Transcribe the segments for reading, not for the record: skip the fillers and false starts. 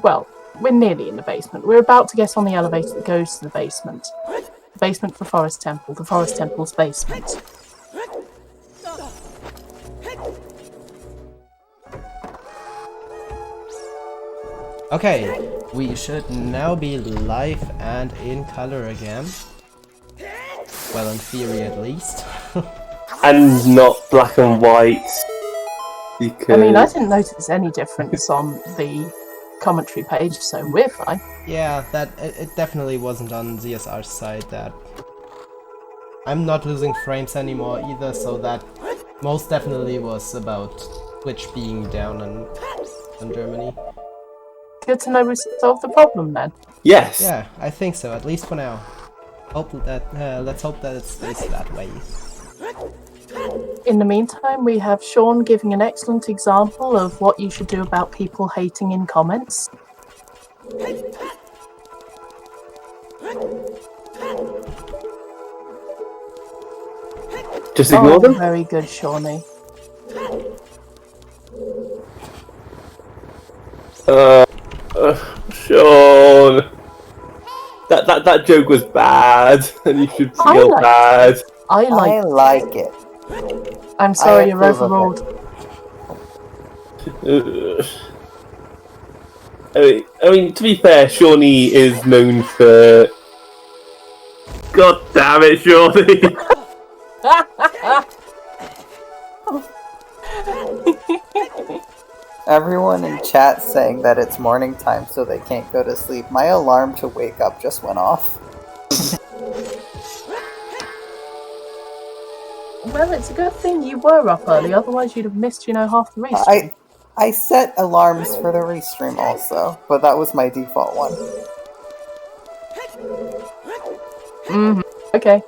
well, we're nearly in the basement. We're about to get on the elevator that goes to the basement. The basement for Forest Temple. The Forest Temple's basement. Okay, we should now be live and in color again. Well, in theory at least. And not black and white. Because... I mean, I didn't notice any difference on the commentary page, so we're fine. Yeah, it definitely wasn't on ZSR's side that... I'm not losing frames anymore either, so that most definitely was about Twitch being down in Germany. Good to know we solved the problem then. Yes. Yeah, I think so, at least for now. Let's hope that it stays that way. In the meantime, we have Sean giving an excellent example of what you should do about people hating in comments. Just ignore them? Very good, Shawnee. Sean. That joke was bad, and you should feel bad. I like it. I'm sorry, you're overruled. I mean, to be fair, Shawnee is known for... God damn it, Shawnee! Everyone in chat saying that it's morning time so they can't go to sleep. My alarm to wake up just went off. Well, it's a good thing you were up early, otherwise you'd have missed, half the restream. I set alarms for the restream also, but that was my default one. Okay.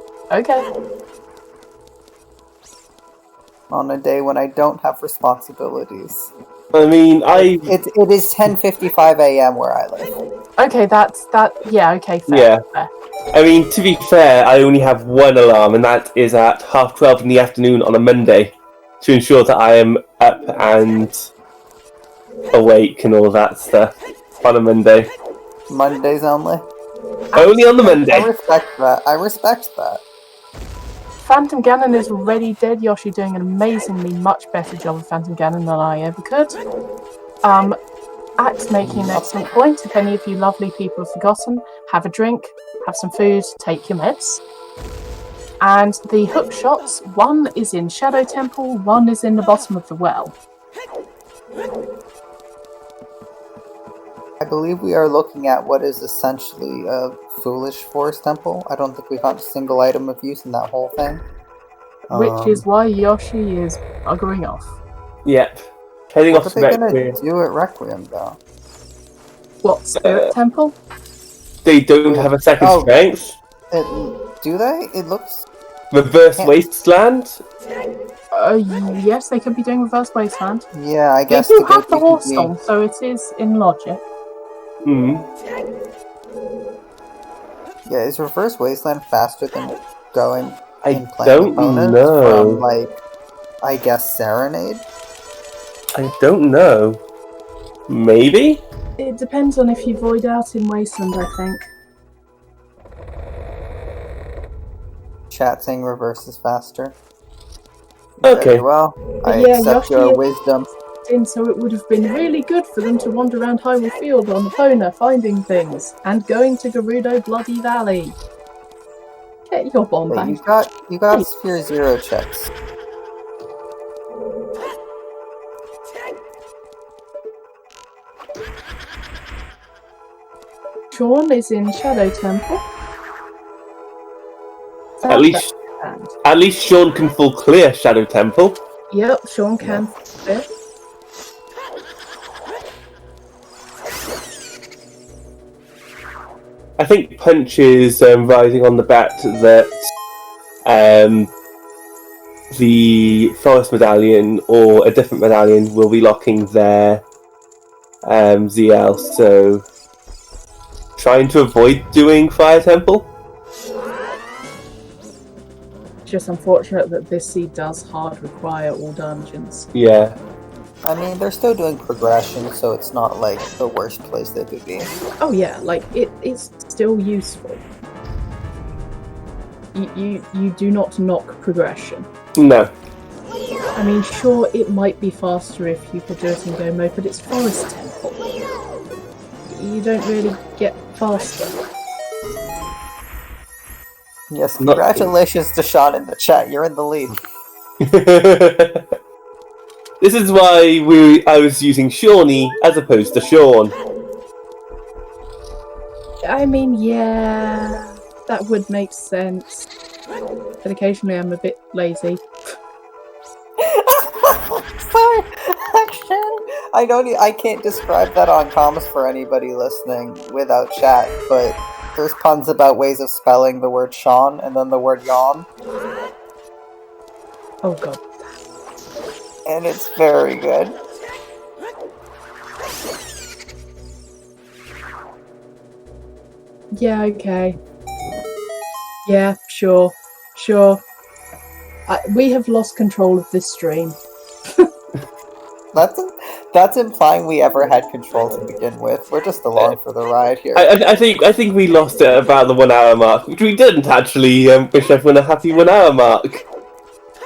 On a day when I don't have responsibilities. I mean, It is 10:55 a.m. where I live. Okay, yeah, okay, fair. Yeah. Fair. I mean, to be fair, I only have one alarm, and that is at 12:30 in the afternoon on a Monday, to ensure that I am up and awake and all that stuff on a Monday. Mondays only? Only on the Monday. I respect that. Phantom Ganon is already dead. Yoshi doing an amazingly much better job of Phantom Ganon than I ever could. Axe making an excellent point. If any of you lovely people have forgotten, have a drink, have some food, take your meds. And the hook shots, one is in Shadow Temple, one is in the bottom of the well. I believe we are looking at what is essentially a foolish forest temple. I don't think we got a single item of use in that whole thing. Which is why Yoshi is buggering off. Yep. Heading off to Requiem. What are they gonna do at Requiem, though? What, Spirit Temple? They don't have a second strength. Do they? It looks... Reverse Wasteland? Yes, they could be doing Reverse Wasteland. Yeah, I guess they do have the Horse Stone, so it is in logic. Yeah, is Reverse Wasteland faster than going and I playing don't opponents know. from, like, I guess Serenade? I don't know. Maybe? It depends on if you void out in Wasteland, I think. Chat saying Reverse is faster. Okay. Very well, I accept your wisdom. So it would have been really good for them to wander around Hyrule Field on Epona, finding things, and going to Gerudo Bloody Valley. Get your bomb back. You got Sphere 0 checks. Sean is in Shadow Temple. At least Sean can full clear Shadow Temple. Yep, Sean can clear. I think Punch is rising on the bet that the Forest Medallion or a different Medallion will be locking their ZL, so trying to avoid doing Fire Temple. Just unfortunate that this seed does hard require all dungeons. Yeah. I mean, they're still doing progression, so it's not like the worst place they could be. Oh yeah, like it's still useful. You do not knock progression. No. I mean, sure, it might be faster if you could do it in go mode, but it's Forest Temple. You don't really get faster. Yes, congratulations to Sean in the chat. You're in the lead. This is why I was using Shawnee as opposed to Sean. I mean, yeah, that would make sense. But occasionally I'm a bit lazy. Sorry, action. I can't describe that on comms for anybody listening without chat, but there's puns about ways of spelling the word Sean and then the word yawn. Oh god. And it's very good. Yeah, okay. Yeah, sure. Sure. We have lost control of this stream. That's implying we ever had control to begin with. We're just along for the ride here. I think we lost it at about the 1 hour mark, which we didn't actually wish everyone a happy 1 hour mark.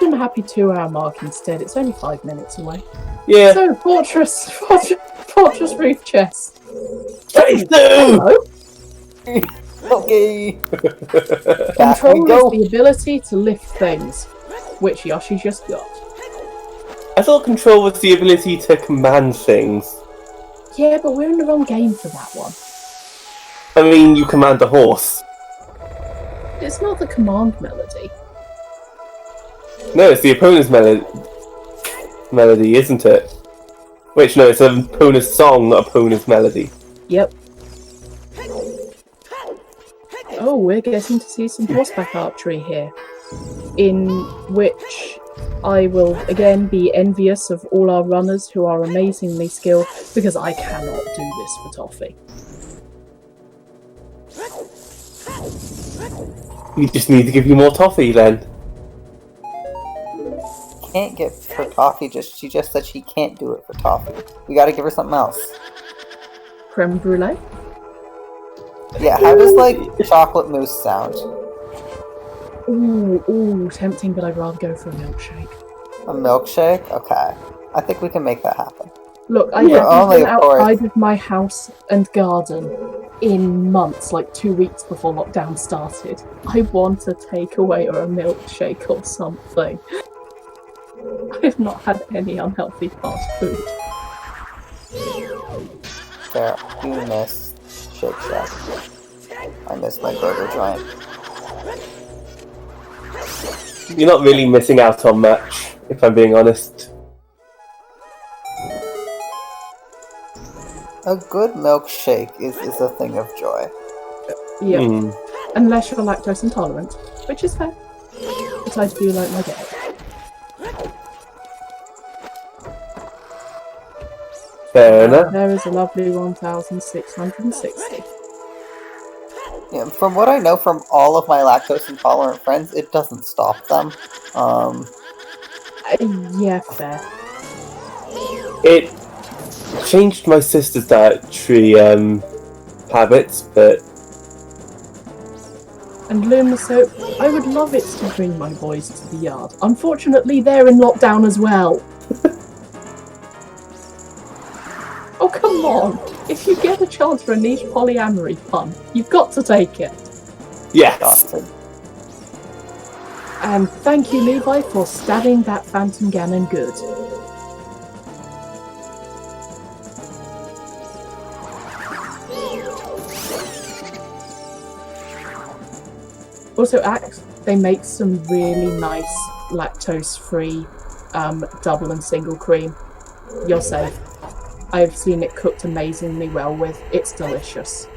I'm a happy 2 hour mark instead. It's only 5 minutes away. Yeah. So, Fortress Roof Chest. Phase 2! Hello. Okay. Control is the ability to lift things, which Yoshi just got. I thought control was the ability to command things. Yeah, but we're in the wrong game for that one. I mean, you command a horse. It's not the command melody. No, it's the opponent's melody, isn't it? Which, no, it's an opponent's song, not opponent's melody. Yep. Oh, we're getting to see some horseback archery here, in which I will again be envious of all our runners who are amazingly skilled, because I cannot do this for Toffee. We just need to give you more toffee then. Can't get for toffee. She just said she can't do it for toffee. We gotta give her something else. Creme brulee? Yeah, how does like chocolate mousse sound? Ooh, tempting, but I'd rather go for a milkshake. A milkshake? Okay. I think we can make that happen. Look, I Yeah, haven't only been of course. outside of my house and garden in months, like 2 weeks before lockdown started. I want a takeaway or a milkshake or something. I've not had any unhealthy fast food. Fair. You miss Shake Shack. I miss my burger joint. You're not really missing out on much, if I'm being honest. A good milkshake is a thing of joy. Yep. Mm. Unless you're lactose intolerant, which is fair. But I do like my day. Fair enough. There is a lovely 1,660. Yeah, from what I know from all of my lactose intolerant friends, it doesn't stop them. Yeah, fair. It changed my sister's dietary habits, but And Luma Soap, I would love it to bring my boys to the yard. Unfortunately, they're in lockdown as well. Oh, come on. If you get a chance for a niche polyamory pun, you've got to take it. yes. Dawson. And thank you, Levi, for stabbing that Phantom Ganon good. Also, Axe, they make some really nice lactose-free double and single cream. You're safe. I've seen it cooked amazingly well with. It's delicious.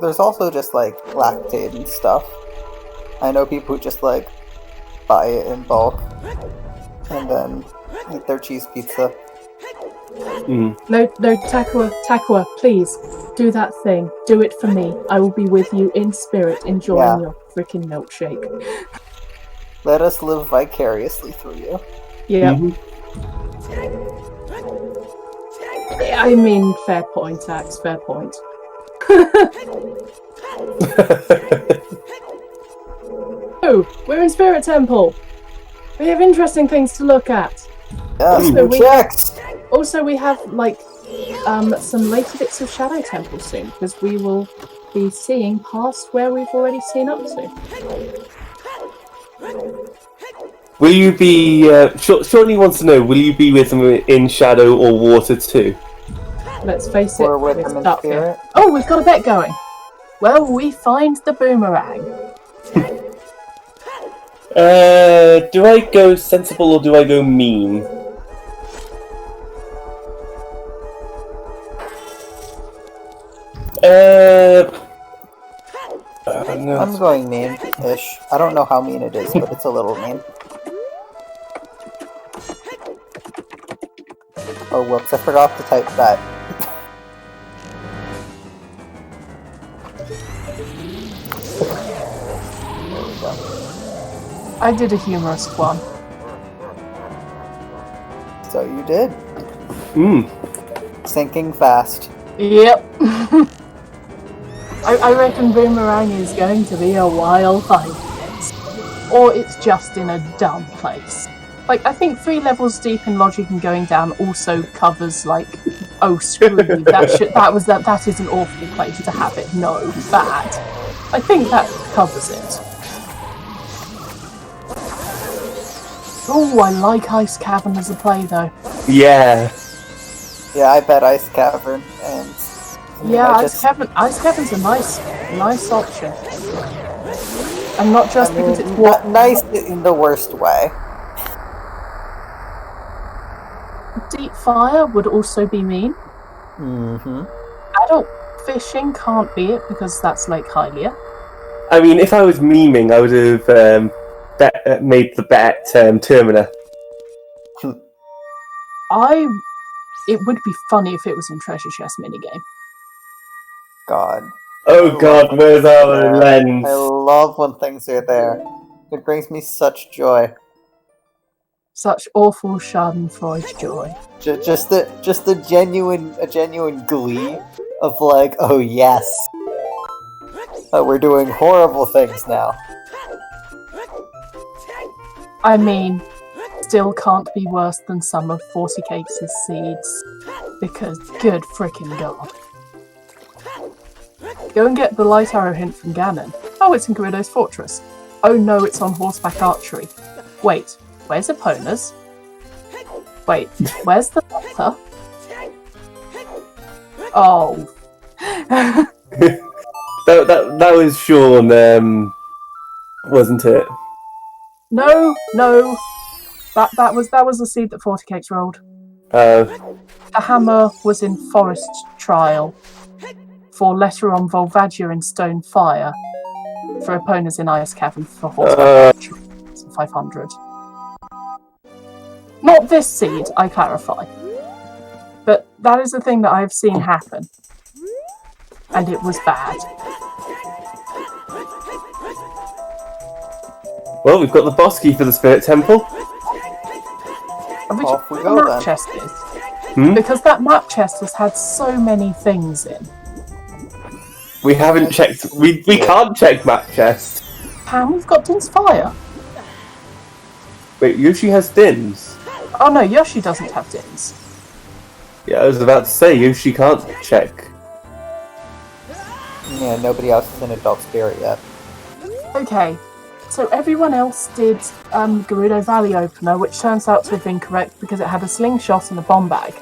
There's also just like lactate and stuff. I know people who just like buy it in bulk and then eat their cheese pizza. Mm. No, Takua, please, do that thing. Do it for me. I will be with you in spirit, enjoying your freaking milkshake. Let us live vicariously through you. Yeah. Mhm. I mean, fair point, Axe, fair point. Oh, we're in Spirit Temple. We have interesting things to look at. Yes, Also, new we- checks! Also, we have, like, some later bits of Shadow Temple soon, because we will be seeing past where we've already seen up to. Will you be? Shortly wants to know. Will you be with them in shadow or water too? Let's face it, Or with we're them in stuck here. spirit? Oh, we've got a bet going. Well, we find the boomerang. Do I go sensible or do I go mean? No. I'm going mean-ish. I don't know how mean it is, but it's a little mean. Oh, whoops, I forgot to type that. There we go. I did a humorous one. So you did. Sinking fast. Yep. I reckon Boomerang is going to be a wild hiding place. Or it's just in a dumb place. Like, I think 3 levels deep in logic and going down also covers, like, oh, screw you, that is an awful place to have it. No, bad. I think that covers it. Oh, I like Ice Cavern as a play, though. Yeah. Yeah, I bet Ice Cavern, and... Yeah, I Ice Cavern's a nice option. And not just because it's what... nice in the worst way. Deep Fire would also be mean. Mm-hmm. Adult Fishing can't be it because that's Lake Hylia. I mean, if I was memeing, I would have made the bet Termina. It would be funny if it was in Treasure Chest minigame. God. Oh God, where's our lens? I love when things are there. It brings me such joy. Such awful Schadenfreude joy. Just a genuine glee of like, oh yes, oh, we're doing horrible things now. I mean, still can't be worse than some of 40 Cakes' seeds. Because good frickin' god. Go and get the light arrow hint from Ganon. Oh, it's in Gerudo's fortress. Oh no, it's on horseback archery. Wait, where's Epona's? Wait, where's the letter? Oh. that was Sean, wasn't it? No. That was the seed that 40 Cakes rolled. The hammer was in Forest Trial. For Letter on Volvagia in Stone Fire. For Epona's in Ice Cavern for horseback archery. 500. Not this seed, I clarify. But that is the thing that I have seen happen. And it was bad. Well, we've got the boss key for the Spirit Temple. Which Off we the go, map then. chest is. Because that map chest has had so many things in. We haven't checked. We can't check map chest. Pam, we've got Din's Fire. Wait, Yoshi has Dins. Oh no, Yoshi doesn't have Din's. Yeah, I was about to say Yoshi can't check. Yeah, nobody else is in Adult Spirit yet. Okay, so everyone else did Gerudo Valley Opener, which turns out to have been correct because it had a slingshot and a bomb bag.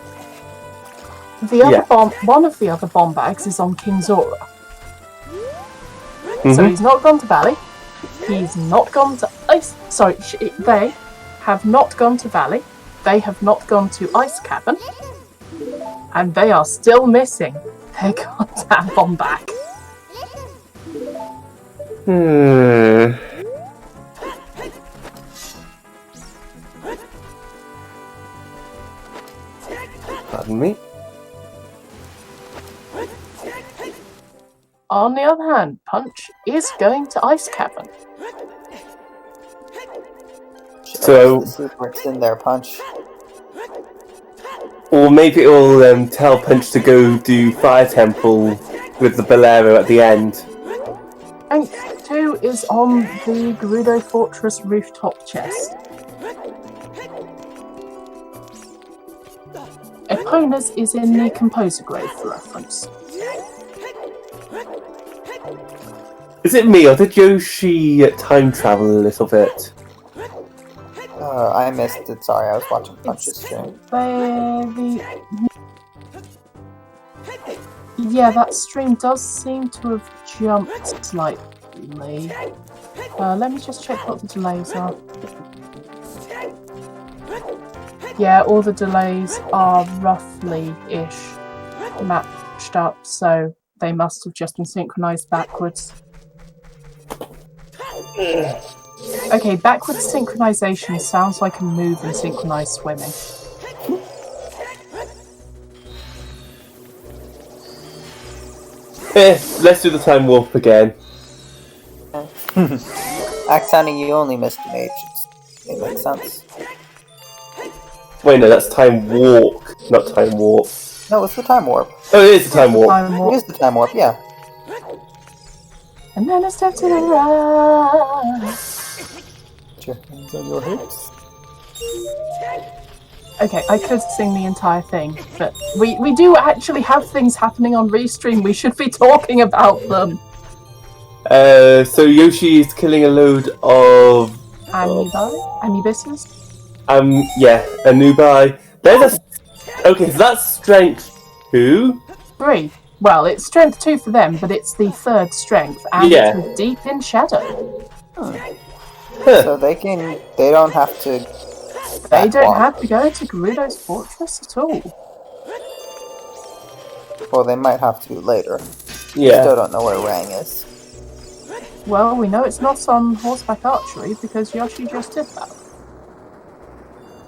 The other one of the other bomb bags is on King Zora. So he's not gone to Valley. He's not gone to Ice. Sorry, they have not gone to Valley. They have not gone to Ice Cavern. And they are still missing their goddamn bomb bag. Pardon me. On the other hand, Punch is going to Ice Cavern. So, This is what's in there, Punch. or maybe it'll tell Punch to go do Fire Temple with the bolero at the end. Strength 2 is on the Gerudo Fortress rooftop chest. Epona's is in the Composer Grove for reference. Is it me, or did Yoshi time travel a little bit? I missed it. Sorry, I was watching Punch's stream. Yeah, that stream does seem to have jumped slightly. Let me just check what the delays are. Yeah, all the delays are roughly-ish matched up, so they must have just been synchronized backwards. Okay, backwards synchronization sounds like a move in synchronized swimming. Let's do the time warp again. Axani, you only missed an H. It makes sense. Wait, no, that's time walk, not time warp. No, it's the time warp. Oh, it is the time warp. It is the time warp, yeah. And then a step to the right. Put your hands on your hips. Okay, I could sing the entire thing, but we do actually have things happening on Restream. We should be talking about them. So Yoshi is killing a load of... Anubises? Yeah, Anubai. There's a... Okay, so that's strength 2. 3. Well, it's strength 2 for them, but it's the third strength, and it's deep in shadow. Huh. So they don't have to... They don't have to go to Gerudo's Fortress at all. Well, they might have to later. Yeah. Still don't know where Rang is. Well, we know it's not on horseback archery because Yoshi just did that.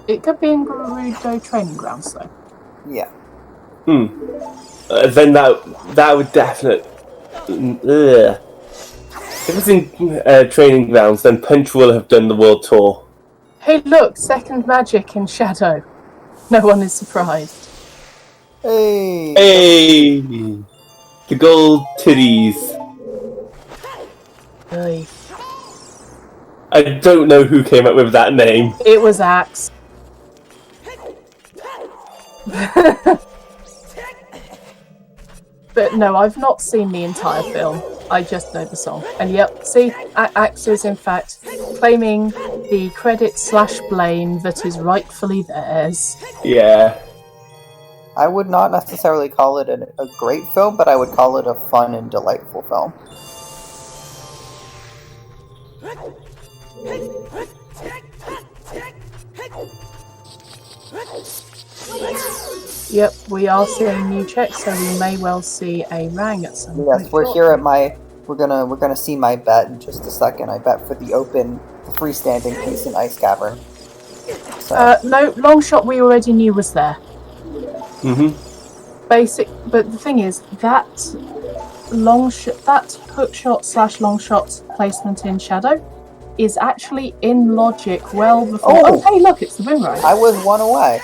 It could be in Gerudo training grounds, though. Yeah. Then that would definitely... If it's in training grounds, then Punch will have done the world tour. Hey, look! Second magic in shadow. No one is surprised. Hey! Hey! The gold titties. Really? I don't know who came up with that name. It was Axe. But no, I've not seen the entire film. I just know the song. And yep, see, Axe is in fact claiming the credit/blame that is rightfully theirs. Yeah. I would not necessarily call it a great film, but I would call it a fun and delightful film. Yep, we are seeing new checks, so we may well see a Rang at some point. Yes, we're here at my... We're gonna see my bet in just a second. I bet for the freestanding piece in Ice Cavern. So. No, long shot we already knew was there. But the thing is, that hook shot / long shot placement in shadow is actually in logic well before. Oh, hey, look, it's the boomerang. I was one away.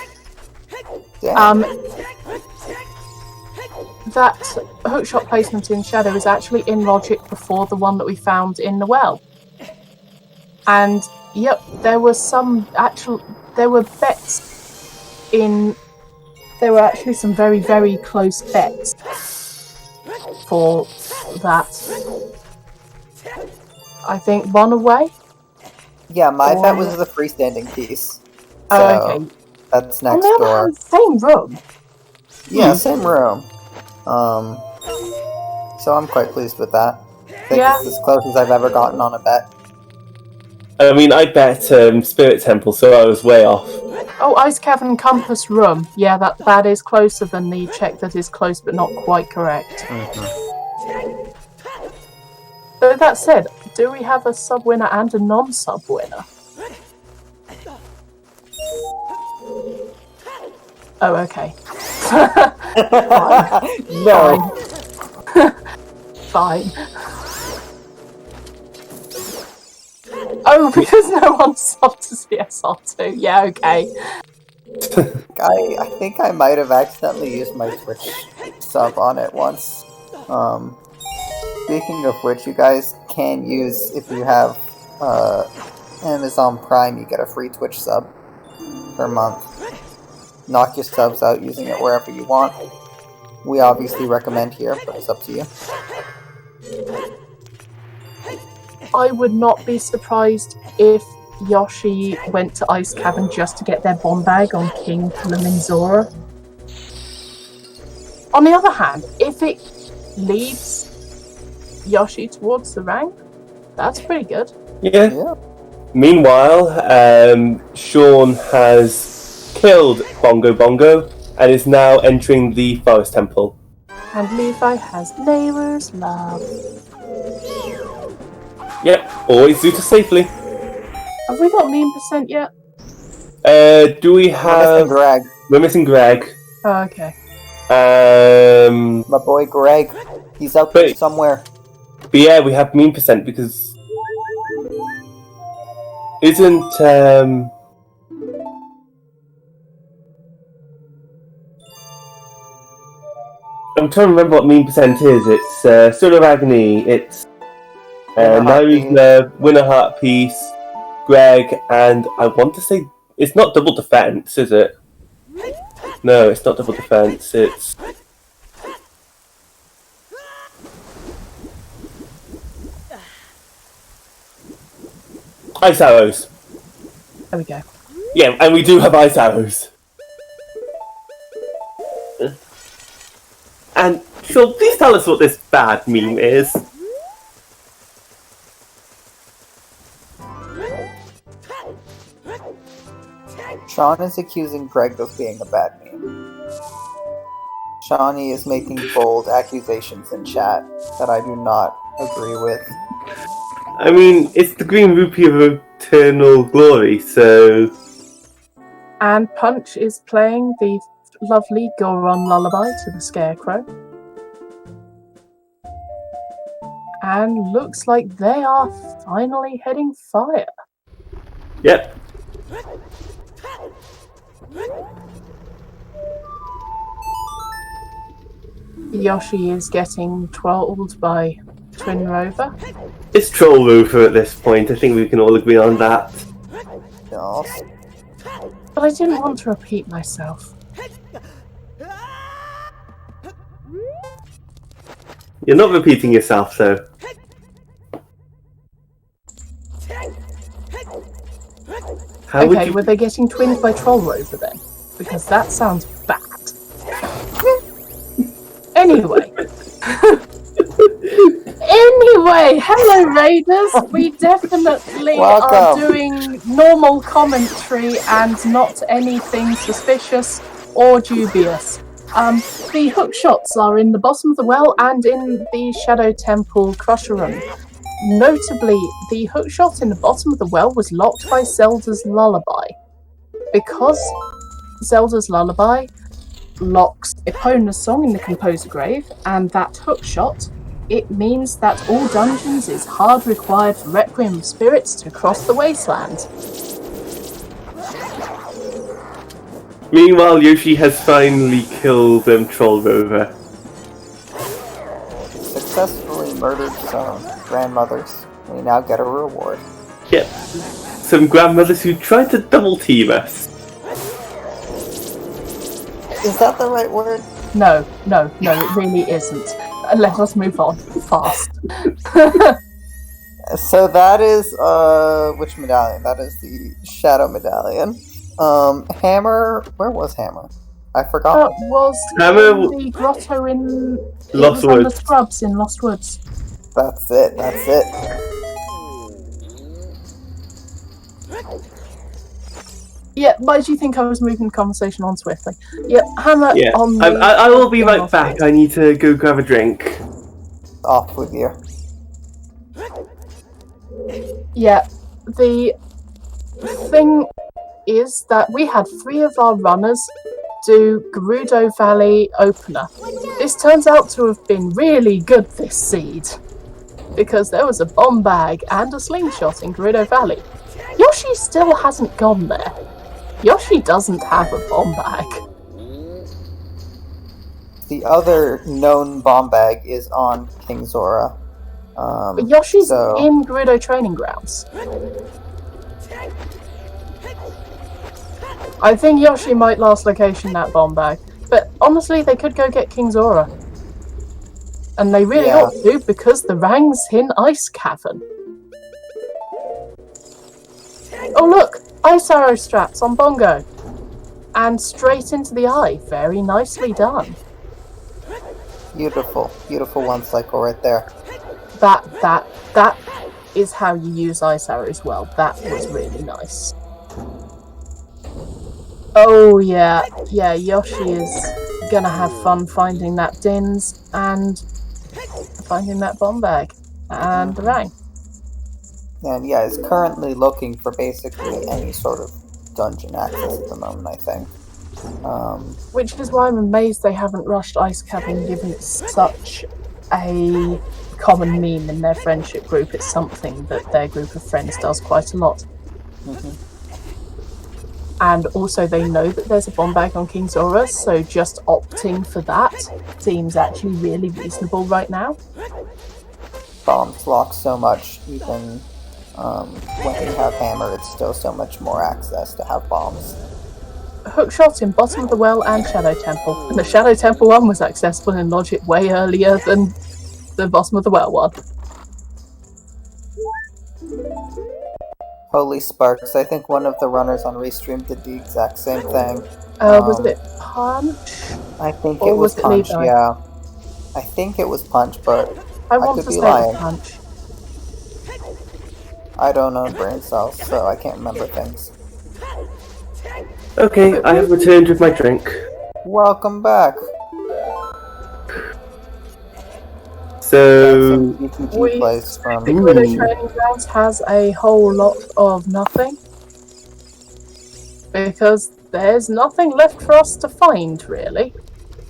Damn. That hookshot placement in shadow is actually in logic before the one that we found in the well. And yep, there were bets in. There were actually some very, very close bets for that. I think one away. Yeah, my bet was the freestanding piece. Oh, okay. That's next on the door. other hand, same room. Yeah, same room. So I'm quite pleased with that. I think it's as close as I've ever gotten on a bet. I mean, I bet Spirit Temple, so I was way off. Oh, Ice Cavern Compass Room. Yeah, that is closer than the check that is close but not quite correct. So that said, do we have a sub-winner and a non-sub-winner? Oh, okay. No. Fine. Oh, because no one subbed to CSR2. Yeah, okay. I think I might have accidentally used my Twitch sub on it once. Speaking of which, you guys can use, if you have Amazon Prime, you get a free Twitch sub per month. Knock your subs out using it wherever you want. We obviously recommend here, but it's up to you. I would not be surprised if Yoshi went to Ice Cavern just to get their bomb bag on King Kilimanjaro. On the other hand, if it leads Yoshi towards the rank, that's pretty good. Yeah. Meanwhile, Sean has killed Bongo Bongo and is now entering the Forest Temple. And Levi has neighbors love. Yep, always do it safely. Have we got meme percent yet? Do we have... We're missing Greg. Oh, okay. My boy Greg. He's out there somewhere. But yeah, we have meme percent because... Isn't, I'm trying to remember what meme percent is. It's Sword of Agony, it's Naru's Winner Heart Piece, Greg, and I want to say it's not Double Defense, is it? No, it's not Double Defense, it's... Ice Arrows. There we go. Yeah, and we do have Ice Arrows. And Sean, please tell us what this bad meme is. Sean is accusing Greg of being a bad meme. Shawnee is making bold accusations in chat that I do not agree with. I mean, it's the Green Rupee of Eternal Glory, so... And Punch is playing the lovely Goron lullaby to the Scarecrow. And looks like they are finally heading fire. Yep. Yoshi is getting trolled by Twin Rover. It's Troll Rover at this point, I think we can all agree on that. Yes. But I didn't want to repeat myself. You're not repeating yourself, though. How would Okay, you... were they getting twinned by Troll Rover then? Because that sounds bad. Anyway. Anyway, hello Raiders! We definitely are doing normal commentary and not anything suspicious or dubious. The hook shots are in the bottom of the well and in the Shadow Temple Crusher Room. Notably, the hook shot in the bottom of the well was locked by Zelda's Lullaby. Because Zelda's Lullaby locks Epona's song in the Composer Grave, and that hook shot, it means that all dungeons is hard required for Requiem spirits to cross the wasteland. Meanwhile, Yoshi has finally killed Troll Rover. Successfully murdered some grandmothers. We now get a reward. Yep. Some grandmothers who tried to double team us. Is that the right word? No, it really isn't. Let us move on fast. So that is, which medallion? That is the Shadow Medallion. Hammer, where was Hammer? I forgot. Was Hammer in the grotto in Lost on the Woods. scrubs in Lost Woods. That's it. Yeah, why do you think I was moving the conversation on swiftly? Yeah, Hammer on the... I will be right back. I need to go grab a drink. Off with you. Yeah, the thing is that we had 3 of our runners do Gerudo Valley opener. This turns out to have been really good, this seed. because there was a bomb bag and a slingshot in Gerudo Valley. Yoshi still hasn't gone there. Yoshi doesn't have a bomb bag. The other known bomb bag is on King Zora. But Yoshi's in Gerudo Training Grounds. I think Yoshi might last location that bomb bag. But honestly, they could go get King Zora. And they really ought to, because the Rang's in Ice Cavern. Oh look! Ice arrow straps on Bongo. And straight into the eye. Very nicely done. Beautiful. Beautiful one cycle right there. That is how you use ice arrows well. That was really nice. Oh yeah, Yoshi is gonna have fun finding that Dins and finding that bomb bag and the Rang. And yeah, is currently looking for basically any sort of dungeon access at the moment, I think. Which is why I'm amazed they haven't rushed Ice Cavern, given it's such a common meme in their friendship group. It's something that their group of friends does quite a lot. And also they know that there's a bomb bag on King Zora, so just opting for that seems actually really reasonable right now. Bombs lock so much, even when you have hammer, it's still so much more access to have bombs. Hookshot in Bottom of the Well and Shadow Temple. And the Shadow Temple one was accessible in Logic way earlier than the Bottom of the Well one. Holy Sparks, I think one of the runners on Restream did the exact same thing. Was it Punch? I think Or it was was it Punch, Levi? yeah. I think it was Punch, but I want could to be say lying. Punch. I don't own brain cells, so I can't remember things. Okay, I have returned with my drink. Welcome back. So, EPG plays from... The Gerudo Training Grounds has a whole lot of nothing. Because there's nothing left for us to find, really.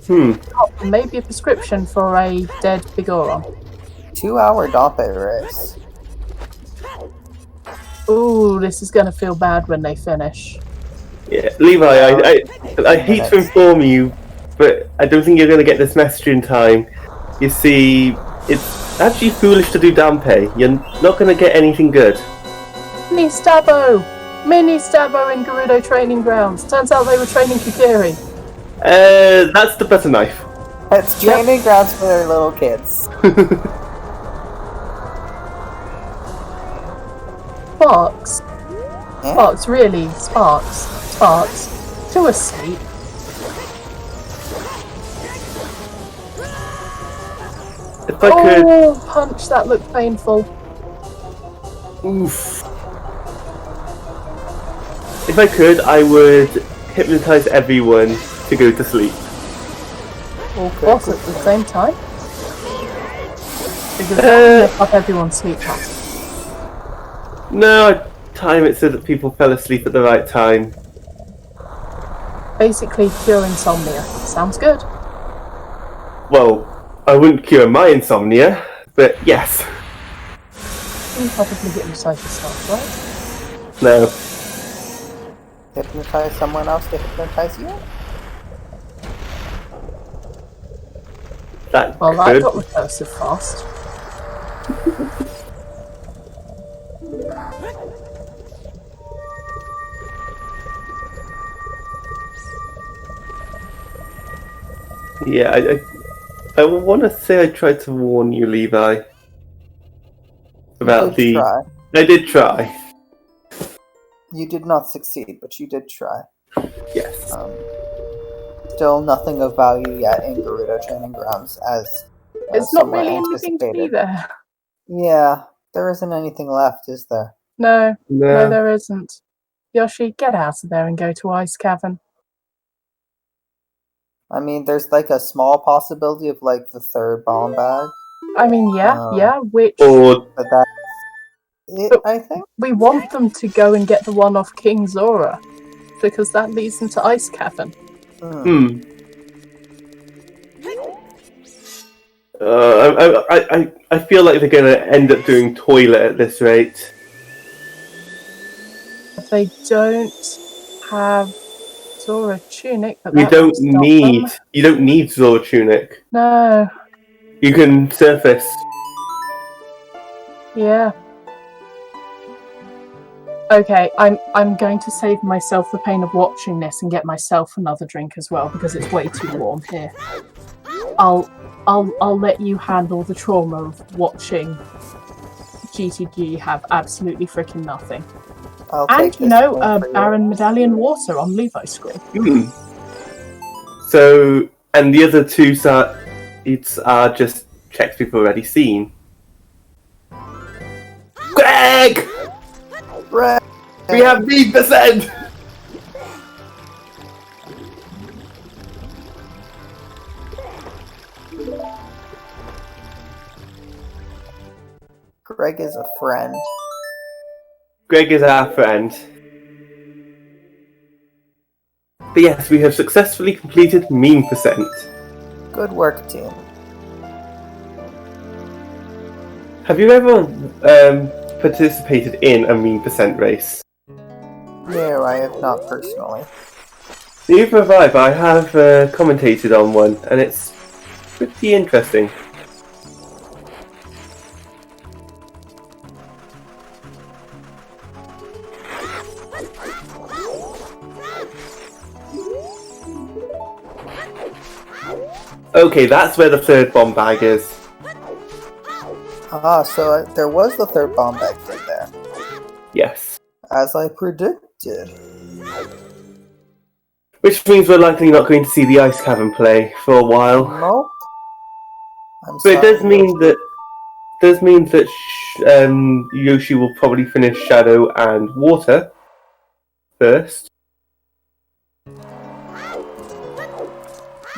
Oh, maybe a prescription for a dead Bigoron. 2-hour Dape race. Ooh, this is going to feel bad when they finish. yeah, Levi, I hate to inform you, but I don't think you're going to get this message in time. You see, it's actually foolish to do Dampe. You're not going to get anything good. Mini Stabbo! Mini Stabbo in Gerudo Training Grounds. Turns out they were training Kukiri. That's the butter knife. It's training grounds for their little kids. Sparks. Sparks, really. Sparks. To a seat. If I could... Oh, punch, that looked painful. Oof. If I could, I would hypnotize everyone to go to sleep. Boss at the same time? Because that would make up everyone's sleep pattern. No, I'd time it so that people fell asleep at the right time. Basically, cure insomnia. Sounds good. Well, I wouldn't cure my insomnia, but yes. You can probably get inside yourself, right? No. Hypnotize someone else to hypnotize you? That Well, that could. got recursive fast. Yeah, I want to say I tried to warn you, Levi. About the... Try. I did try. You did not succeed, but you did try. Yes. Still nothing of value yet in Gerudo Training Grounds, as There's not somewhat really anything to be anticipated. there. Yeah, there isn't anything left, is there? No, No. there isn't. Yoshi, get out of there and go to Ice Cavern. I mean, there's like a small possibility of like the third bomb bag, I mean, yeah, which... Or... but that's it, But- I think. We want them to go and get the one off King Zora, because that leads them to Ice Cavern. I feel like they're going to end up doing toilet at this rate. They don't have Zora tunic, but You that don't won't stop need them. you don't need Zora tunic. No. You can surface. Yeah. Okay, I'm going to save myself the pain of watching this and get myself another drink as well because it's way too warm here. I'll let you handle the trauma of watching GTG have absolutely freaking nothing. And you know, Baron Medallion water on Levi's screen. So, and the other two sides are just checks we've already seen. Greg! Greg! We have %! Greg is a friend. Greg is our friend. But yes, we have successfully completed meme %. Good work, team. Have you ever participated in a meme % race? No, I have not personally. Neither have I, but I have commentated on one, and it's pretty interesting. Okay, that's where the third bomb bag is. Ah, so there was the third bomb bag in there. Yes. As I predicted. Which means we're likely not going to see the ice cavern play for a while. Nope. But it does mean that Yoshi will probably finish Shadow and Water first.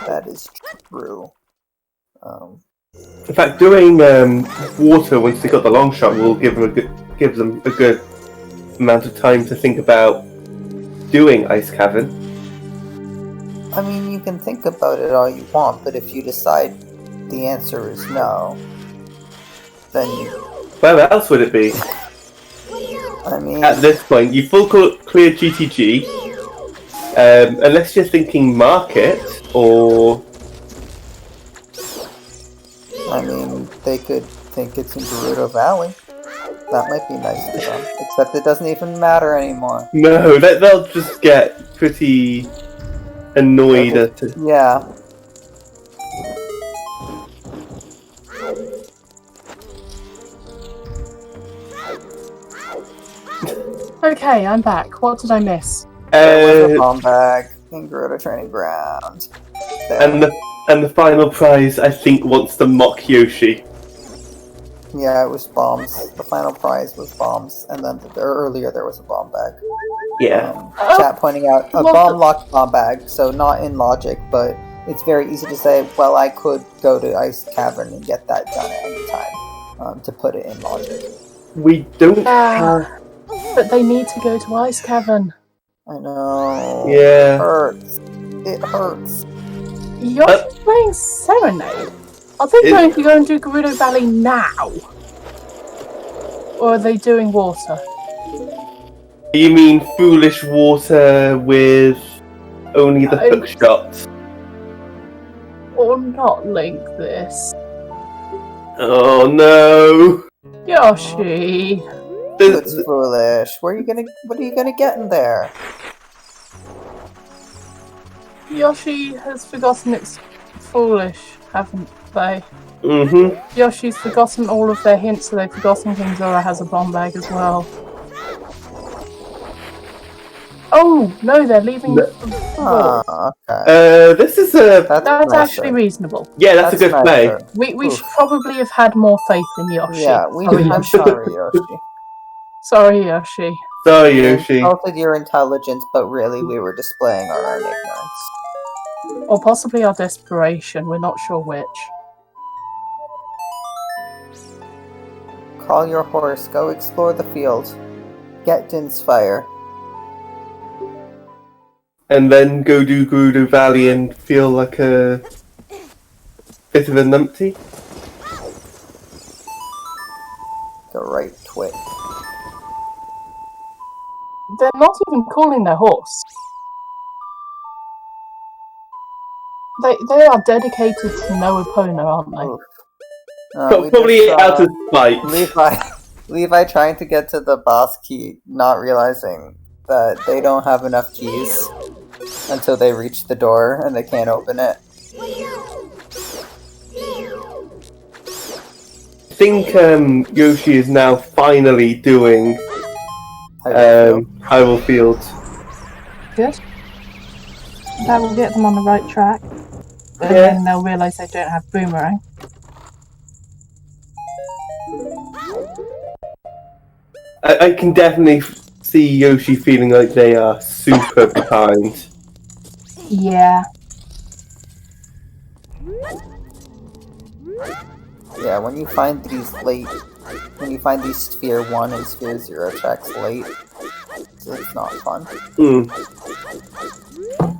That is true. In fact, doing Water once they got the long shot will give them a good amount of time to think about doing Ice Cavern. I mean, you can think about it all you want, but if you decide the answer is no, then you... Where else would it be? I mean... At this point, you full clear GTG, unless you're thinking Market, or... I mean, they could think it's in Gerudo Valley. That might be nice to them. Except it doesn't even matter anymore. No, they'll just get pretty annoyed at it. Yeah. Okay, I'm back. What did I miss? There was a bomb bag in Gerudo Training Ground. There. And the final prize, I think, wants to mock Yoshi. Yeah, it was bombs. The final prize was bombs, and then earlier there was a bomb bag. Yeah. Chat pointing out a bomb-locked bomb bag, so not in logic, but it's very easy to say, well, I could go to Ice Cavern and get that done at any time, to put it in logic. We don't have... But they need to go to Ice Cavern. I know. Yeah. It hurts. It hurts. You're playing Serenade. Are they going to go and do Gerudo Valley now? Or are they doing Water? You mean Foolish Water with only the hook shot? Or not link this? Oh no! Yoshi! It's foolish. What are you gonna get in there? Yoshi has forgotten it's foolish, haven't they? Mm-hmm. Yoshi's forgotten all of their hints, so they've forgotten King Zora has a bomb bag as well. Oh, no, they're leaving the okay. This is a... That's actually reasonable. Yeah, that's a good play. We should probably have had more faith in Yoshi. Yeah, I'm sorry, Yoshi. Sorry, Yoshi. Sorry, Yoshi. We insulted your intelligence, but really we were displaying our own ignorance. Or possibly our desperation, we're not sure which. Call your horse, go explore the field. Get Din's fire. And then go do Gerudo Valley and feel like a bit of a numpty? The right twit. They're not even calling their horse. They are dedicated to no Epona, aren't they? Oof. We Probably just saw out of spite. Levi trying to get to the boss key, not realizing that they don't have enough keys until they reach the door and they can't open it. I think Yoshi is now finally doing Hyrule Field. Good. That will get them on the right track. And Yeah. then they'll realise they don't have Boomerang. I can definitely see Yoshi feeling like they are super behind. Yeah. Yeah, when you find these Sphere 1 and Sphere 0 checks late, it's not fun.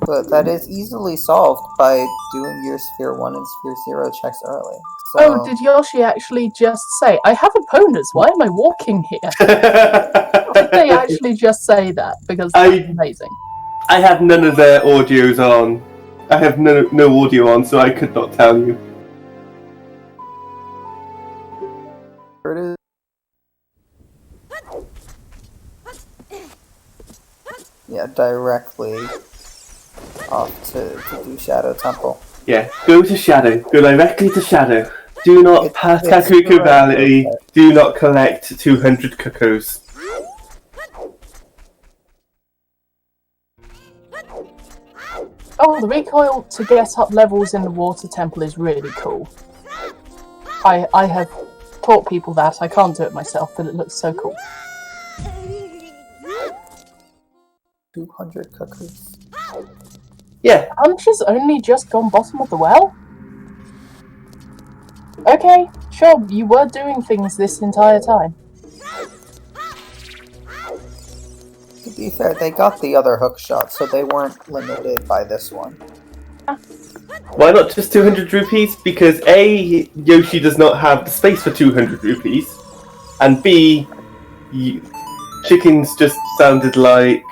But that is easily solved by doing your Sphere 1 and Sphere 0 checks early. So, Oh, did Yoshi actually just say, I have Eponas, why am I walking here? Did they actually just say that? Because that's amazing. I have none of their audios on. I have no audio on, so I could not tell you. yeah, directly off to do Shadow Temple. Yeah, go to Shadow. Go directly to Shadow. Do not pass Kakariko Valley. Do not collect 200 cuckoos. Oh, the recoil to get up levels in the water temple is really cool. I have taught people that. I can't do it myself, but it looks so cool. 200 cuckoos. Yeah. Punch has only just gone bottom of the well? Okay, sure, you were doing things this entire time. To be fair, they got the other hook shot, so they weren't limited by this one. Why not just 200 rupees? Because A, Yoshi does not have the space for 200 rupees, and B, chickens just sounded like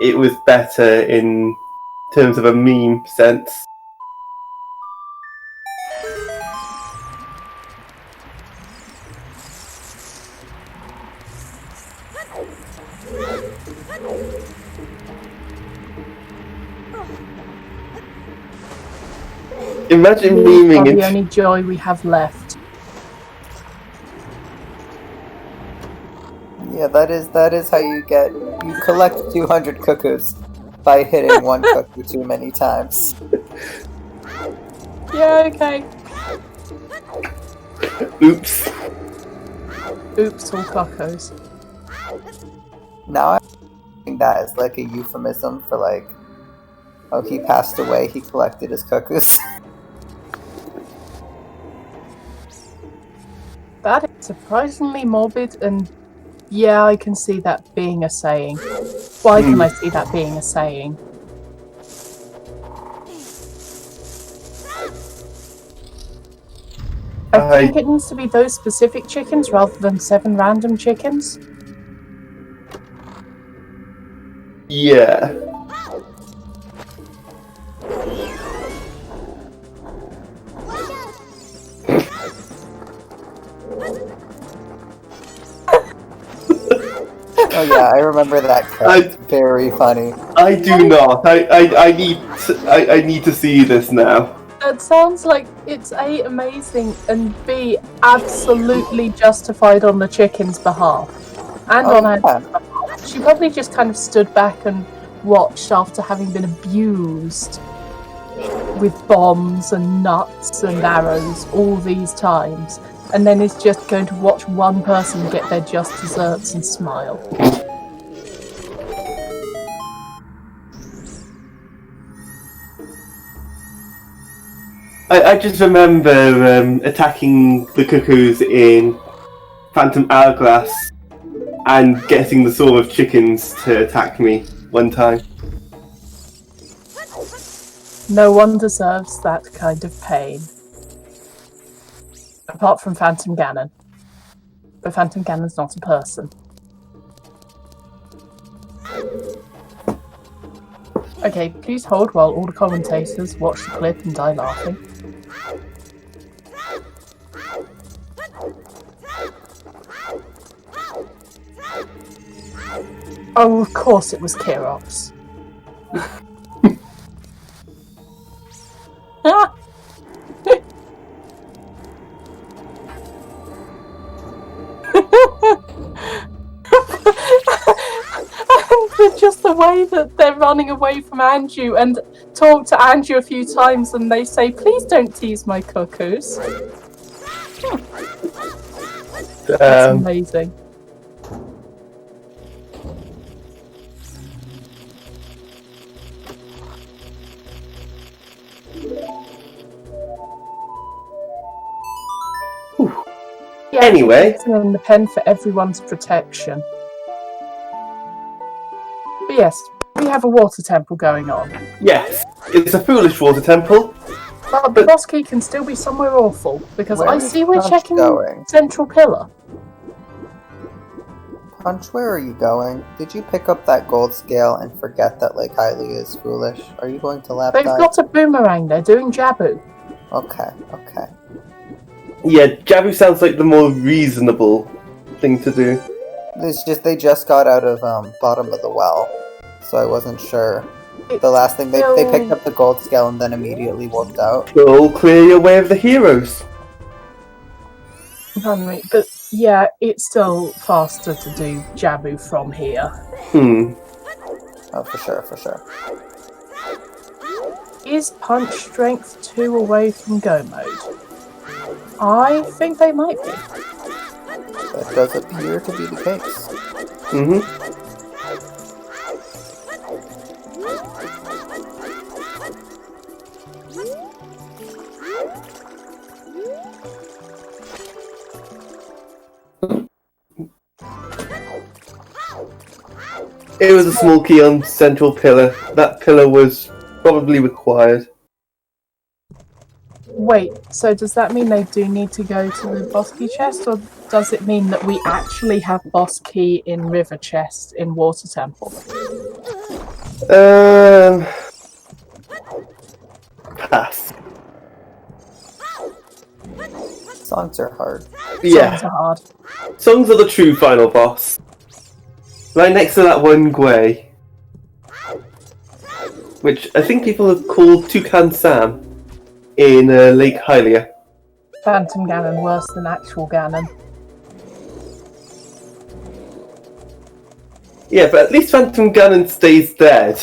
it was better in terms of a meme sense. Imagine memeing the only joy we have left. Yeah, that is how you collect 200 cuckoos by hitting one cuckoo too many times. Yeah, okay. Oops. Oops, all cuckoos. Now I think that is like a euphemism for like, oh, he passed away, he collected his cuckoos. That is surprisingly morbid, and yeah, I can see that being a saying. Why can I see that being a saying? I think it needs to be those specific chickens rather than 7 random chickens. Yeah. Oh yeah, I remember that cut. It's very funny. I do not. I need to see this now. It sounds like it's A, amazing, and B, absolutely justified on the chicken's behalf. And on her behalf. She probably just kind of stood back and watched after having been abused with bombs and nuts and arrows all these times, and then is just going to watch one person get their just desserts and smile. I just remember attacking the cuckoos in Phantom Hourglass and getting the swarm of chickens to attack me one time. No one deserves that kind of pain. Apart from Phantom Ganon. But Phantom Ganon's not a person. Okay, please hold while all the commentators watch the clip and die laughing. Oh, of course it was Kirops. And just the way that they're running away from Andrew and talk to Andrew a few times and they say, please don't tease my cuckoos. That's amazing. Yeah, Anyway. in the pen for everyone's protection. But yes, we have a water temple going on. Yes, it's a foolish water temple. But the boss key can still be somewhere awful, because Where I is see we're Punch checking going? Central Pillar. Punch, where are you going? Did you pick up that gold scale and forget that Lake Hylia is foolish? Are you going to lap They've dive? got a boomerang, they're doing Jabu. Okay. Yeah, Jabu sounds like the more reasonable thing to do. They just got out of bottom of the well, so I wasn't sure. The last thing they picked up the gold scale and then immediately warped out. Go clear your way of the heroes. Pardon me, but yeah, it's still faster to do Jabu from here. Oh, for sure. Is Punch Strength 2 away from Go mode? I think they might be. That does appear to be the case. It was a small key on Central Pillar. That pillar was probably required. Wait, so does that mean they do need to go to the boss key chest, or does it mean that we actually have boss key in River Chest in Water Temple? Pass. Songs are hard. Yeah. Songs are hard. Songs are the true final boss. Right next to that one Gwei. Which I think people have called Toucan Sam in Lake Hylia. Phantom Ganon worse than actual Ganon. Yeah, but at least Phantom Ganon stays dead.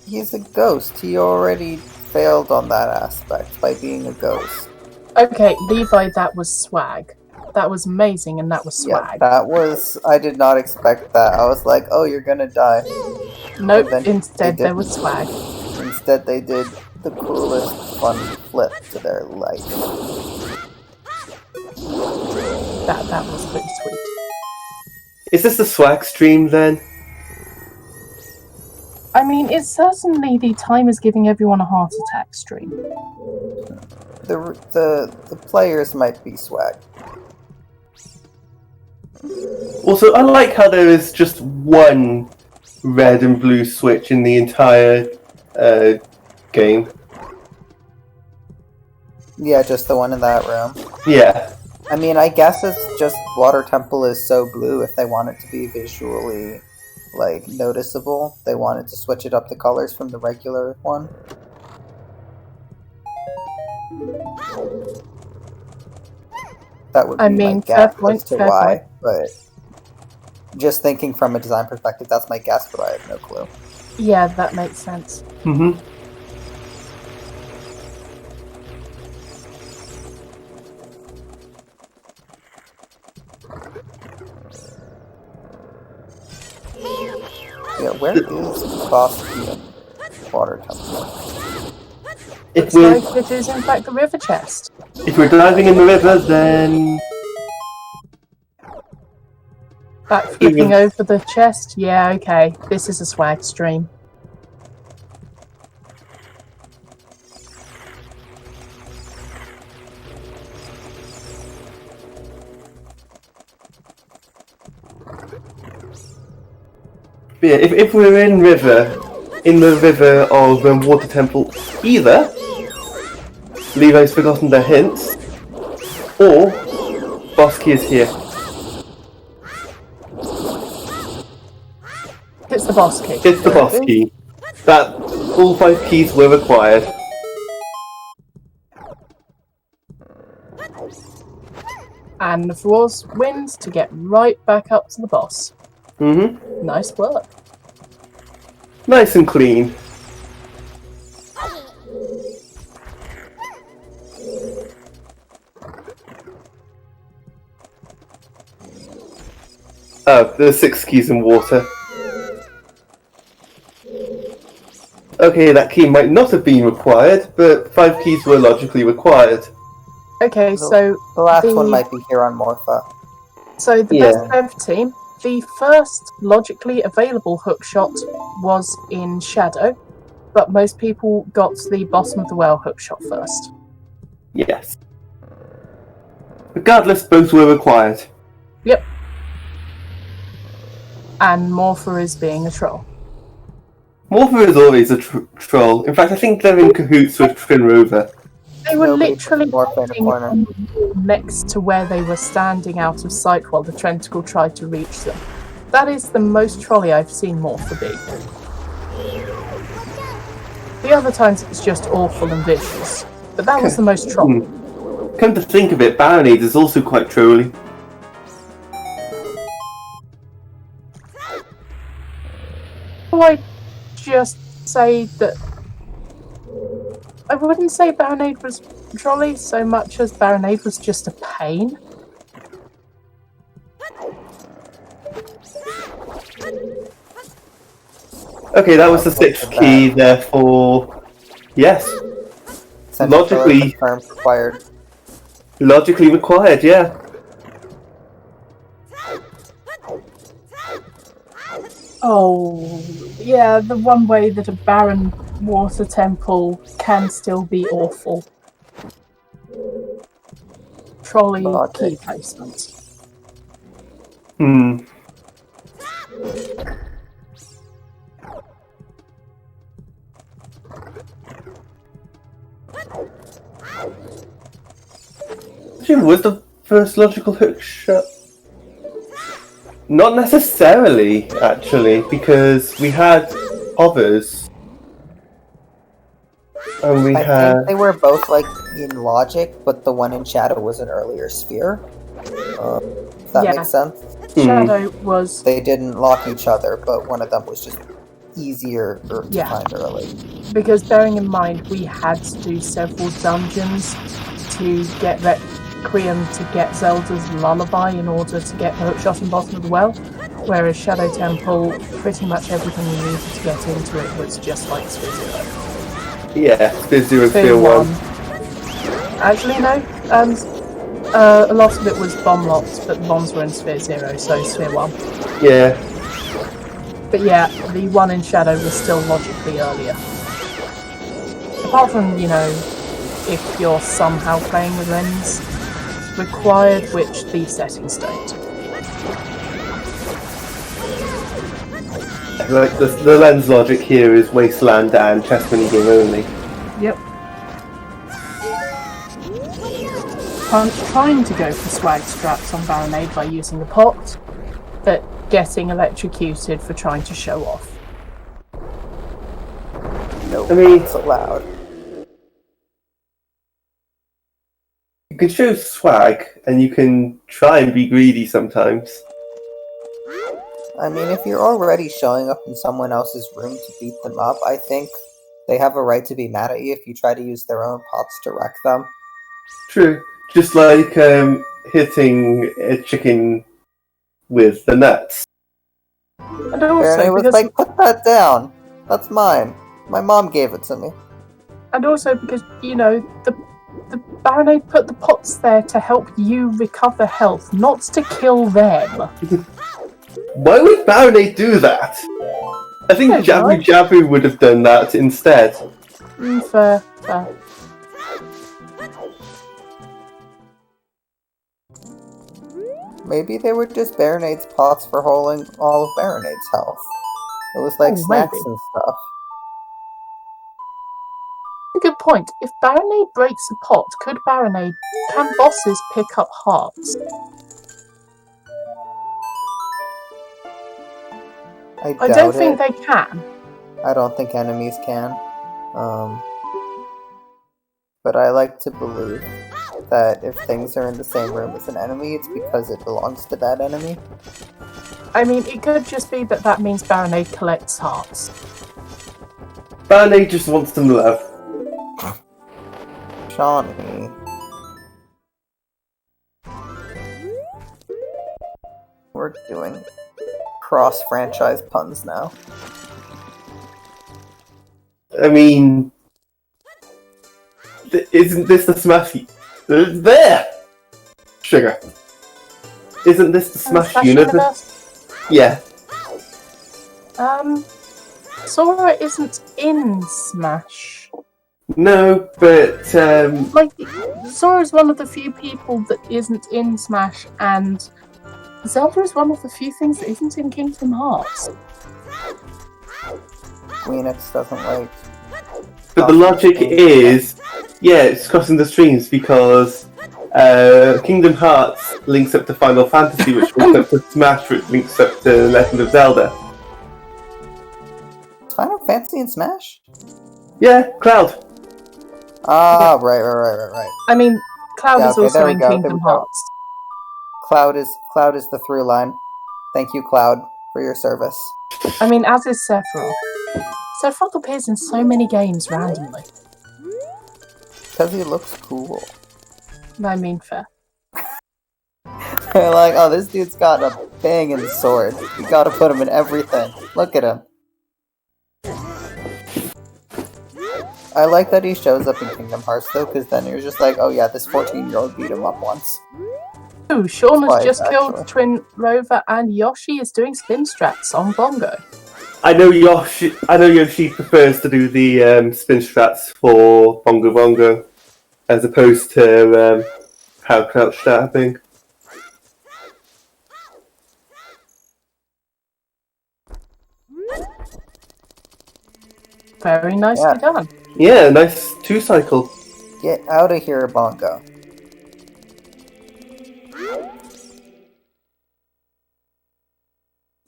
He's a ghost. He already failed on that aspect by being a ghost. Okay, Levi, that was swag. That was amazing, and that was swag. Yeah, that was... I did not expect that. I was like, oh, you're gonna die. Nope, instead there was swag. Instead they did the coolest fun flip to their life. That was pretty sweet. Is this the swag stream then? I mean, it's certainly the time is giving everyone a heart attack stream. The players might be swag. Also, I like how there is just one red and blue switch in the entire game. Yeah, just the one in that room. Yeah. I mean, I guess it's just Water Temple is so blue. If they want it to be visually, like, noticeable, they wanted to switch it up the colors from the regular one. That would be my guess as to why, but just thinking from a design perspective, that's my guess, but I have no clue. Yeah, that makes sense. Mm-hmm. Yeah, where is Boss Water Temple? Looks like it is in fact the river chest. If we're diving in the river, then... Back flipping over the chest? Yeah, okay. This is a swag stream. But yeah, if we're in the river of Water Temple, either Levi's forgotten the hints, or boss key is here. It's the boss key. It's the boss key. That all 5 keys were required. And the Froz wins to get right back up to the boss. Mm-hmm. Nice work. Nice and clean. Oh, there's 6 keys in water. Okay, that key might not have been required, but 5 keys were logically required. Okay, so The last one might be here on Morpha. So the best ever team, the first logically available hookshot was in Shadow, but most people got the bottom of the well hookshot first. Yes. Regardless, both were required. Yep. And Morpha is being a troll. Morpher is always a troll. In fact, I think they're in cahoots with Trin Rover. They were Nobody literally put Morpha in a sitting corner. on the wall next to where they were standing out of sight while the tentacle tried to reach them. That is the most trolly I've seen Morpha be. The other times it's just awful and vicious, but that was the most troll. Come to think of it, Baronade is also quite trolly. Do I just say that I wouldn't say Baronade was trolly so much as Baronade was just a pain. Okay, that was the 6th key, therefore... Yes. Logically... required. Logically required, yeah. Oh, yeah, the one way that a barren water temple can still be awful. Trolley key placement. Was the first logical hook shot? Not necessarily, actually, because we had others. And we I had... think they were both like in logic, but the one in Shadow was an earlier sphere. If that makes sense. Shadow was... They didn't lock each other, but one of them was just easier to find early. Because bearing in mind, we had to do several dungeons to get Requiem to get Zelda's Lullaby in order to get the hookshot in bottom of the well, whereas Shadow Temple, pretty much everything you needed to get into it was just like Sphere 0. Yeah, Sphere 0, Sphere 1. Actually, no. A lot of it was bomb lots, but the bombs were in Sphere 0, so Sphere 1. Yeah. But yeah, the one in Shadow was still logically earlier. Apart from, you know, if you're somehow playing with lens required, which the settings don't. Like the lens logic here is Wasteland and chess minigame only. Yep. Punch trying to go for swag straps on Baronade by using the pot, but getting electrocuted for trying to show off. No, I mean, it's allowed. You can show swag, and you can try and be greedy sometimes. I mean, if you're already showing up in someone else's room to beat them up, I think they have a right to be mad at you if you try to use their own pots to wreck them. True. Just like hitting a chicken with the nuts. And also, it was because, like, put that down. That's mine. My mom gave it to me. and also because, you know, the Baronade put the pots there to help you recover health, not to kill them. Why would Baronade do that? I think Jabu Jabu would have done that instead. Fair. Maybe they were just Baronade's pots for holding all of Baronade's health. It was like Oh, snacks maybe. and stuff. Good point. If Baronade breaks a pot, can bosses pick up hearts? I I doubt don't think it. they can. I don't think enemies can. But I like to believe that if things are in the same room as an enemy, it's because it belongs to that enemy. I mean, it could just be that means Baronade collects hearts. Barney just wants some love. Shawnee. We're doing cross-franchise puns now. I mean, isn't this the Smash? There, sugar. Isn't this the Smash universe? Yeah. Sora isn't in Smash. No, but Like, Sora's one of the few people that isn't in Smash, and Zelda is one of the few things that isn't in Kingdom Hearts. Queenix doesn't like. But the logic is, yeah, it's crossing the streams because Kingdom Hearts links up to Final Fantasy, which links up to Smash, which links up to Legend of Zelda. Is Final Fantasy in Smash? Yeah, Cloud. Ah, right. I mean, Cloud Yeah, is okay, also there we in go, Kingdom Hearts. Cloud is the through line. Thank you, Cloud, for your service. I mean, as is Sephiroth. Sephiroth appears in so many games randomly. Because he looks cool. I mean, fair. They're like, oh, this dude's got a banging sword. You gotta put him in everything. Look at him. I like that he shows up in Kingdom Hearts, though, because then you're just like, oh yeah, this 14-year-old beat him up once. Ooh, Sean has Twice, just killed actually. Twin Rover, and Yoshi is doing spin strats on Bongo. I know Yoshi prefers to do the spin strats for Bongo Bongo, as opposed to how crouch stabbing. Very nicely Yeah. done. Yeah, nice 2-cycle. Get out of here, Bongo.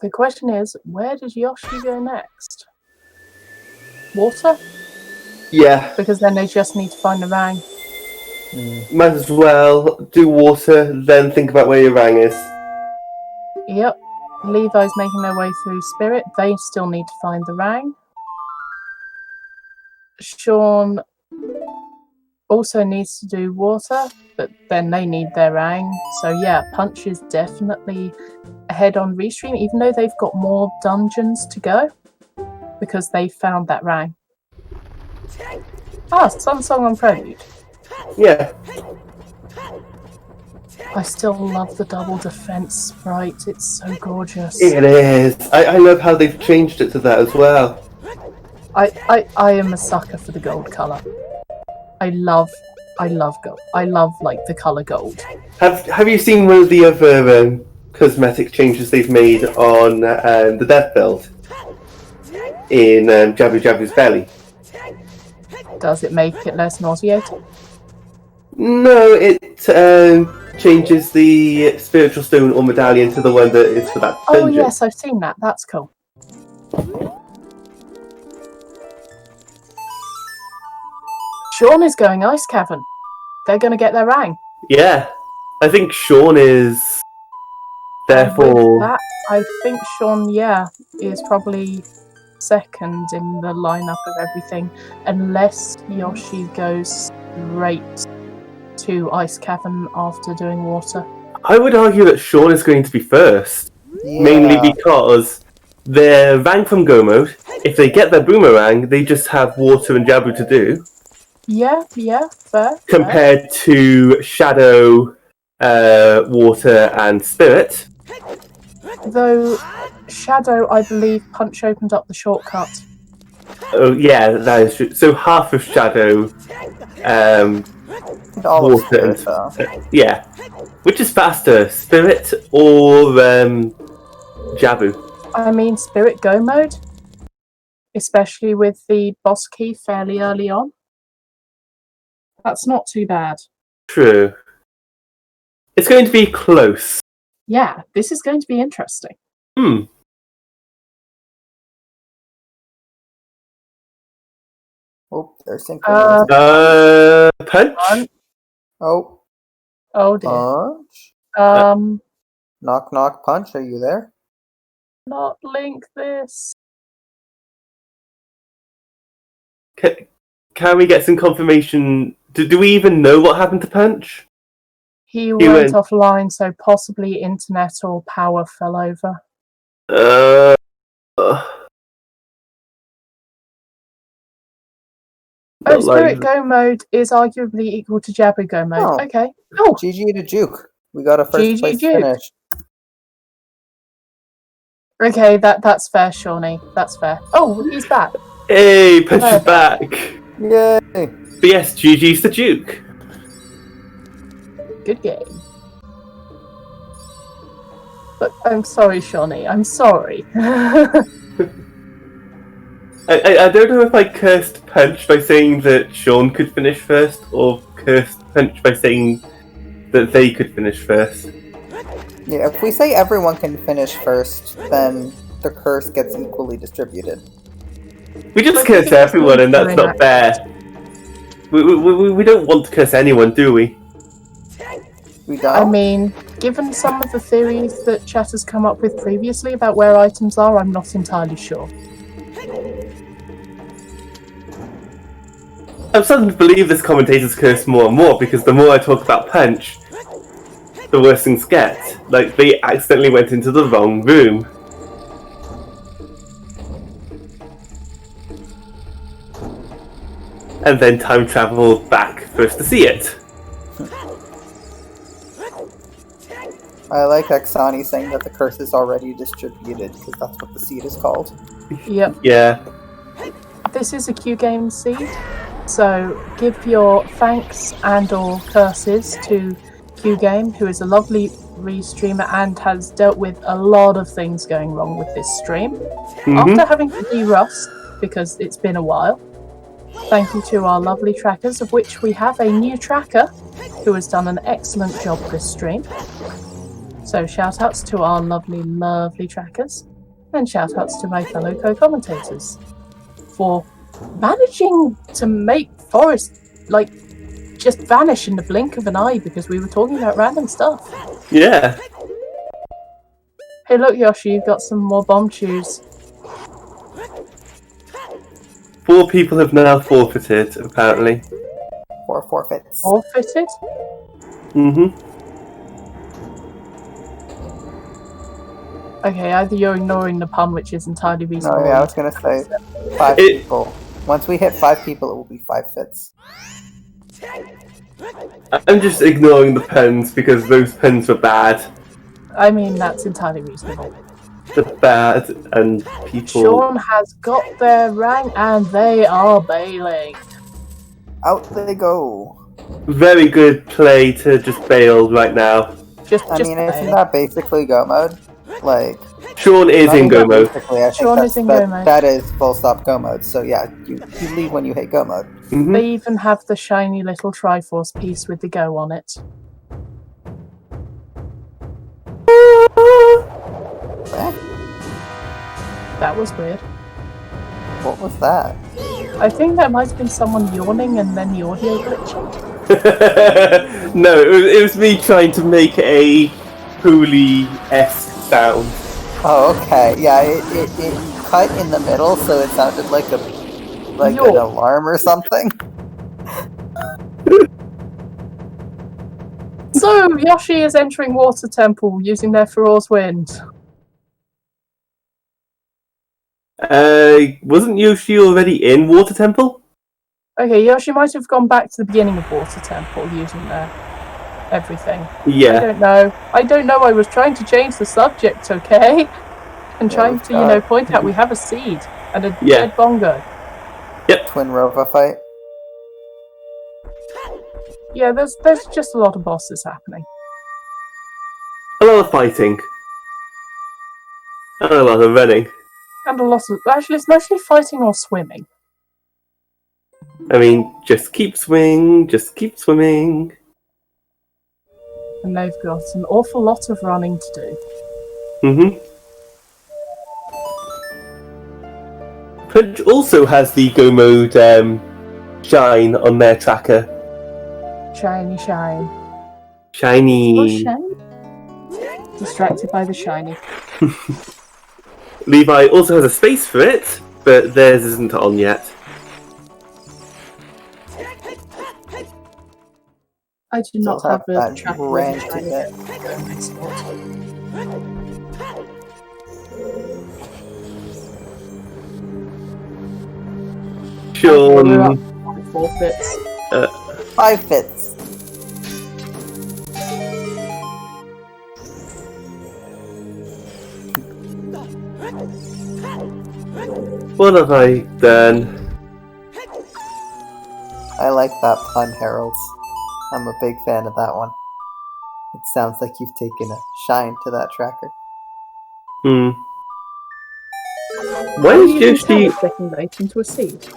The question is, where does Yoshi go next? Water? Yeah, Because then they just need to find the Rang. might as well do water, then think about where your Rang is. Yep. Levi's making their way through Spirit. They still need to find the Rang. Sean also needs to do water, but then they need their Rang. So yeah, Punch is definitely ahead on Restream, even though they've got more dungeons to go, because they found that Rang. Ah, Sun Song on Prelude. Yeah, I still love the double defense sprite. It's so gorgeous. it is. I love how they've changed it to that as well. I am a sucker for the gold color. I love gold. I love like the color gold. Have you seen one of the other cosmetic changes they've made on the death build in Jabu Jabu's belly? Does it make it less nauseating? No, it changes the spiritual stone or medallion to the one that is for that Oh dungeon. yes, I've seen that. That's cool. Sean is going Ice Cavern. They're going to get their Rang. Yeah, I think Sean is With therefore. that, I think Sean, yeah, is probably second in the lineup of everything, unless Yoshi goes straight to Ice Cavern after doing water. I would argue that Sean is going to be first, Yeah. mainly because they're Rang from Go Mode. If they get their boomerang, they just have water and Jabu to do. Yeah, fair. Compared to Shadow, Water, and Spirit. Though Shadow, I believe Punch opened up the shortcut. Oh yeah, that is true. So half of Shadow, All of water, Spirit, and though. yeah, which is faster, Spirit or Jabu? I mean, Spirit Go Mode, especially with the boss key fairly early on. That's not too bad. True. It's going to be close. Yeah, this is going to be interesting. Hmm. Oh, they're synchronized. Punch? Oh, Oh dear. punch. Knock, knock, punch. Are you there? Not link this. Can we get some confirmation? Do we even know what happened to Punch? He went offline, so possibly internet or power fell over. Oh, Spirit Go mode is arguably equal to Jabber Go mode. Oh. Okay. Oh, GG to Juke. We got a first GG place Juke. finish. Okay, that's fair, Shawnee. That's fair. Oh, he's back. Hey, Punch is back. Yay! But yes, GG's the Duke. Good game. Look, I'm sorry, Shawnee. I'm sorry. I don't know if I cursed Punch by saying that Sean could finish first, or cursed Punch by saying that they could finish first. Yeah, if we say everyone can finish first, then the curse gets equally distributed. We just curse everyone, and that's not fair. We don't want to curse anyone, do we? We don't? I mean, given some of the theories that chat has come up with previously about where items are, I'm not entirely sure. I'm starting to believe this commentator's curse more and more, because the more I talk about Punch, the worse things get. Like, they accidentally went into the wrong room. And then time traveled back for us to see it. I like Exani saying that the curse is already distributed, because that's what the seed is called. Yep. Yeah. This is a Q Game seed, so give your thanks and or curses to Q Game, who is a lovely restreamer and has dealt with a lot of things going wrong with this stream. After having to de-rust, because it's been a while. Thank you to our lovely trackers, of which we have a new tracker who has done an excellent job this stream. So shout outs to our lovely, lovely trackers, and shout outs to my fellow co-commentators for managing to make Forest, like, just vanish in the blink of an eye because we were talking about random stuff. Yeah. Hey look, Yoshi, you've got some more bomb chews. 4 people have now forfeited, apparently. 4 forfeits. Forfeited? Okay, either you're ignoring the pun, which is entirely reasonable. No, yeah, I was gonna say 5 people. Once we hit 5 people, it will be 5 fits. I'm just ignoring the puns because those puns were bad. I mean, that's entirely reasonable. They're bad, and people... Sean has got their rank, and they are bailing. Out they go. Very good play to just bail right now. I mean, isn't that basically go mode? Like... Sean is in go mode. Sean is in go mode. That is full stop go mode, so yeah, you leave when you hit go mode. They even have the shiny little Triforce piece with the go on it. That was weird. What was that? I think that might have been someone yawning and then the audio glitching. No, it was me trying to make a Hooli-esque sound. Oh, okay. Yeah, it cut in the middle, so it sounded like an alarm or something. So, Yoshi is entering Water Temple using their Feroz Wind. Wasn't Yoshi already in Water Temple? Okay, Yoshi might have gone back to the beginning of Water Temple using their everything. Yeah. I don't know. I was trying to change the subject, okay? And trying to, point out we have a seed and a dead bongo. Yep. Twin Rova fight. Yeah, there's just a lot of bosses happening. A lot of fighting. And a lot of running. And a lot of... Actually, it's mostly fighting or swimming. I mean, just keep swimming, just keep swimming. And they've got an awful lot of running to do. Mm-hmm. Punch also has the Go Mode shine on their tracker. Shiny, shine. Shiny. Oh, shiny. Distracted by the shiny. Levi also has a space for it, but theirs isn't on yet. I do not Still have have a that tracker rant with a to shiny. get. We're up Sean. 4 bits. 5 fits. What have I done? I like that pun, Harold. I'm a big fan of that one. It sounds like you've taken a shine to that tracker. Why How is do you even tell Yoshi... it's getting late into a seed?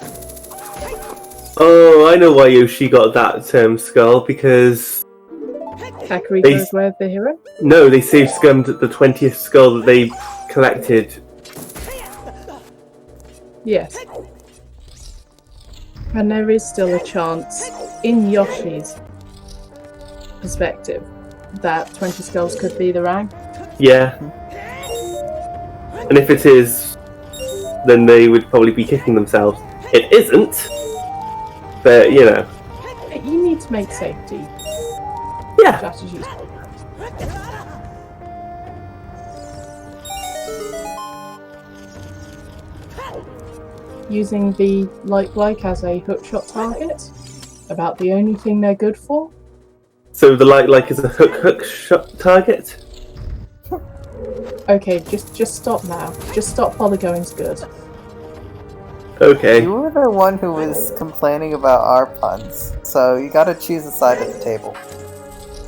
Oh, I know why Yoshi got that skull, because... Kakariko's Way of the Hero? No, they saved scummed the 20th skull that they collected. Yes. And there is still a chance, in Yoshi's perspective, that 20 skulls could be the rank. Yeah. And if it is, then they would probably be kicking themselves. It isn't, but you know. You need to make safety Yeah. strategies. Using the like as a hookshot target, about the only thing they're good for. So the like is a hook shot target? Okay, just stop now. Just stop polygoning's good. Okay. You were the one who was complaining about our puns, so you gotta choose a side at the table.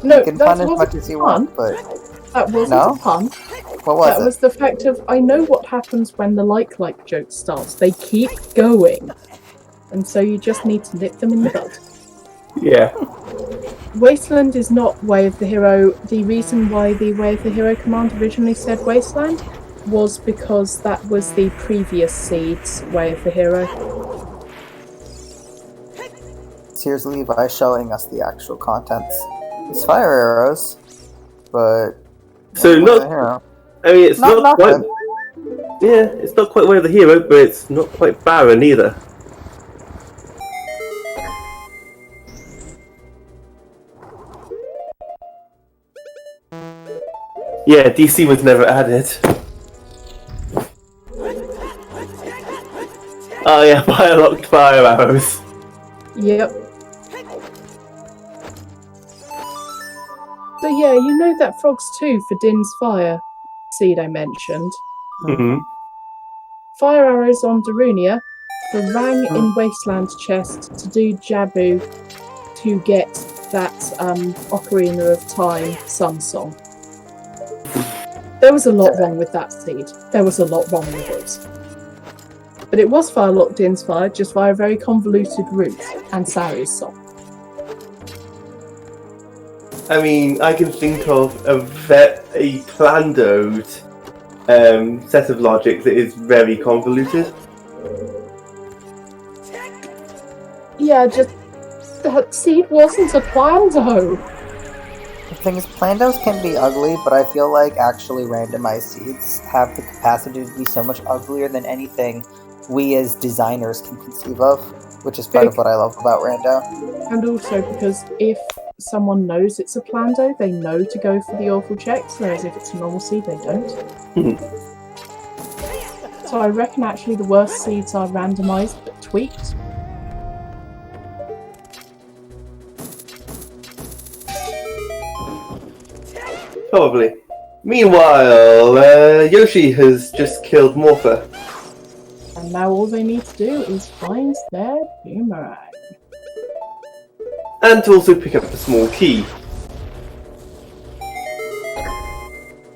No, You can that pun as wasn't much as you a pun. want, but That wasn't No? a pun. what was That it? was the fact of, I know what happens when the like joke starts. They keep going. And so you just need to nip them in the bud. Yeah. Wasteland is not Way of the Hero. The reason why the Way of the Hero command originally said Wasteland was because that was the previous seed's Way of the Hero. Here's Levi showing us the actual contents. It's fire arrows, but So Way of not. the Hero. I mean, it's Not not quite. nothing. Yeah, it's not quite Way of the Hero, but it's not quite barren either. Yeah, DC was never added. Oh yeah, fire-locked fire arrows. Yep. So yeah, you know that Frogs 2 for Din's Fire seed I mentioned? Mm-hmm. Fire arrows on Darunia, the Rang in Wasteland chest to do Jabu to get that Ocarina of Time Sun Song. There was a lot wrong with that seed. There was a lot wrong with it. But it was fire-locked Din's Fire, just via a very convoluted route, and Sari's song. I mean, I can think of a planned set of logic that is very convoluted. Yeah, just that seed wasn't a Plando. The thing is, Plandos can be ugly, but I feel like actually randomized seeds have the capacity to be so much uglier than anything we as designers can conceive of, which is part of what I love about Rando. And also because if someone knows it's a Plando, they know to go for the awful checks, whereas if it's a normal seed, they don't. So I reckon actually the worst seeds are randomized but tweaked. Probably. Meanwhile, Yoshi has just killed Morpher. And now all they need to do is find their boomerang. And to also pick up the small key.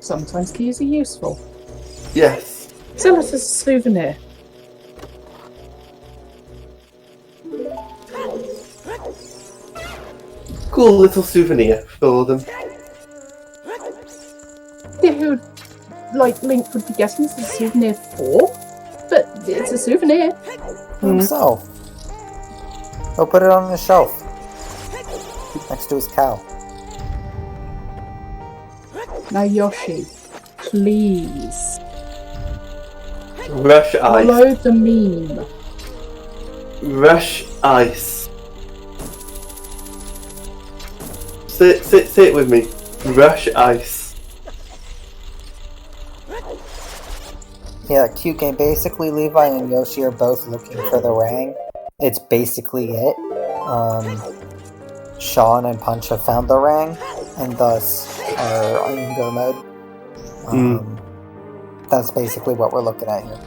Sometimes keys are useful. Yes. Sell it as a souvenir. Cool little souvenir for them. Yeah, who, like, Link would be guessing this is a souvenir for? But it's a souvenir. Himself. He'll put it on the shelf. Next to his cow. Now, Yoshi, please. Rush ice. Follow the meme. Rush ice. Say it with me. Rush ice. Yeah, cute game. Basically, Levi and Yoshi are both looking for the ring. It's basically it. Sean and Punch have found the ring, and thus are in go mode. That's basically what we're looking at here.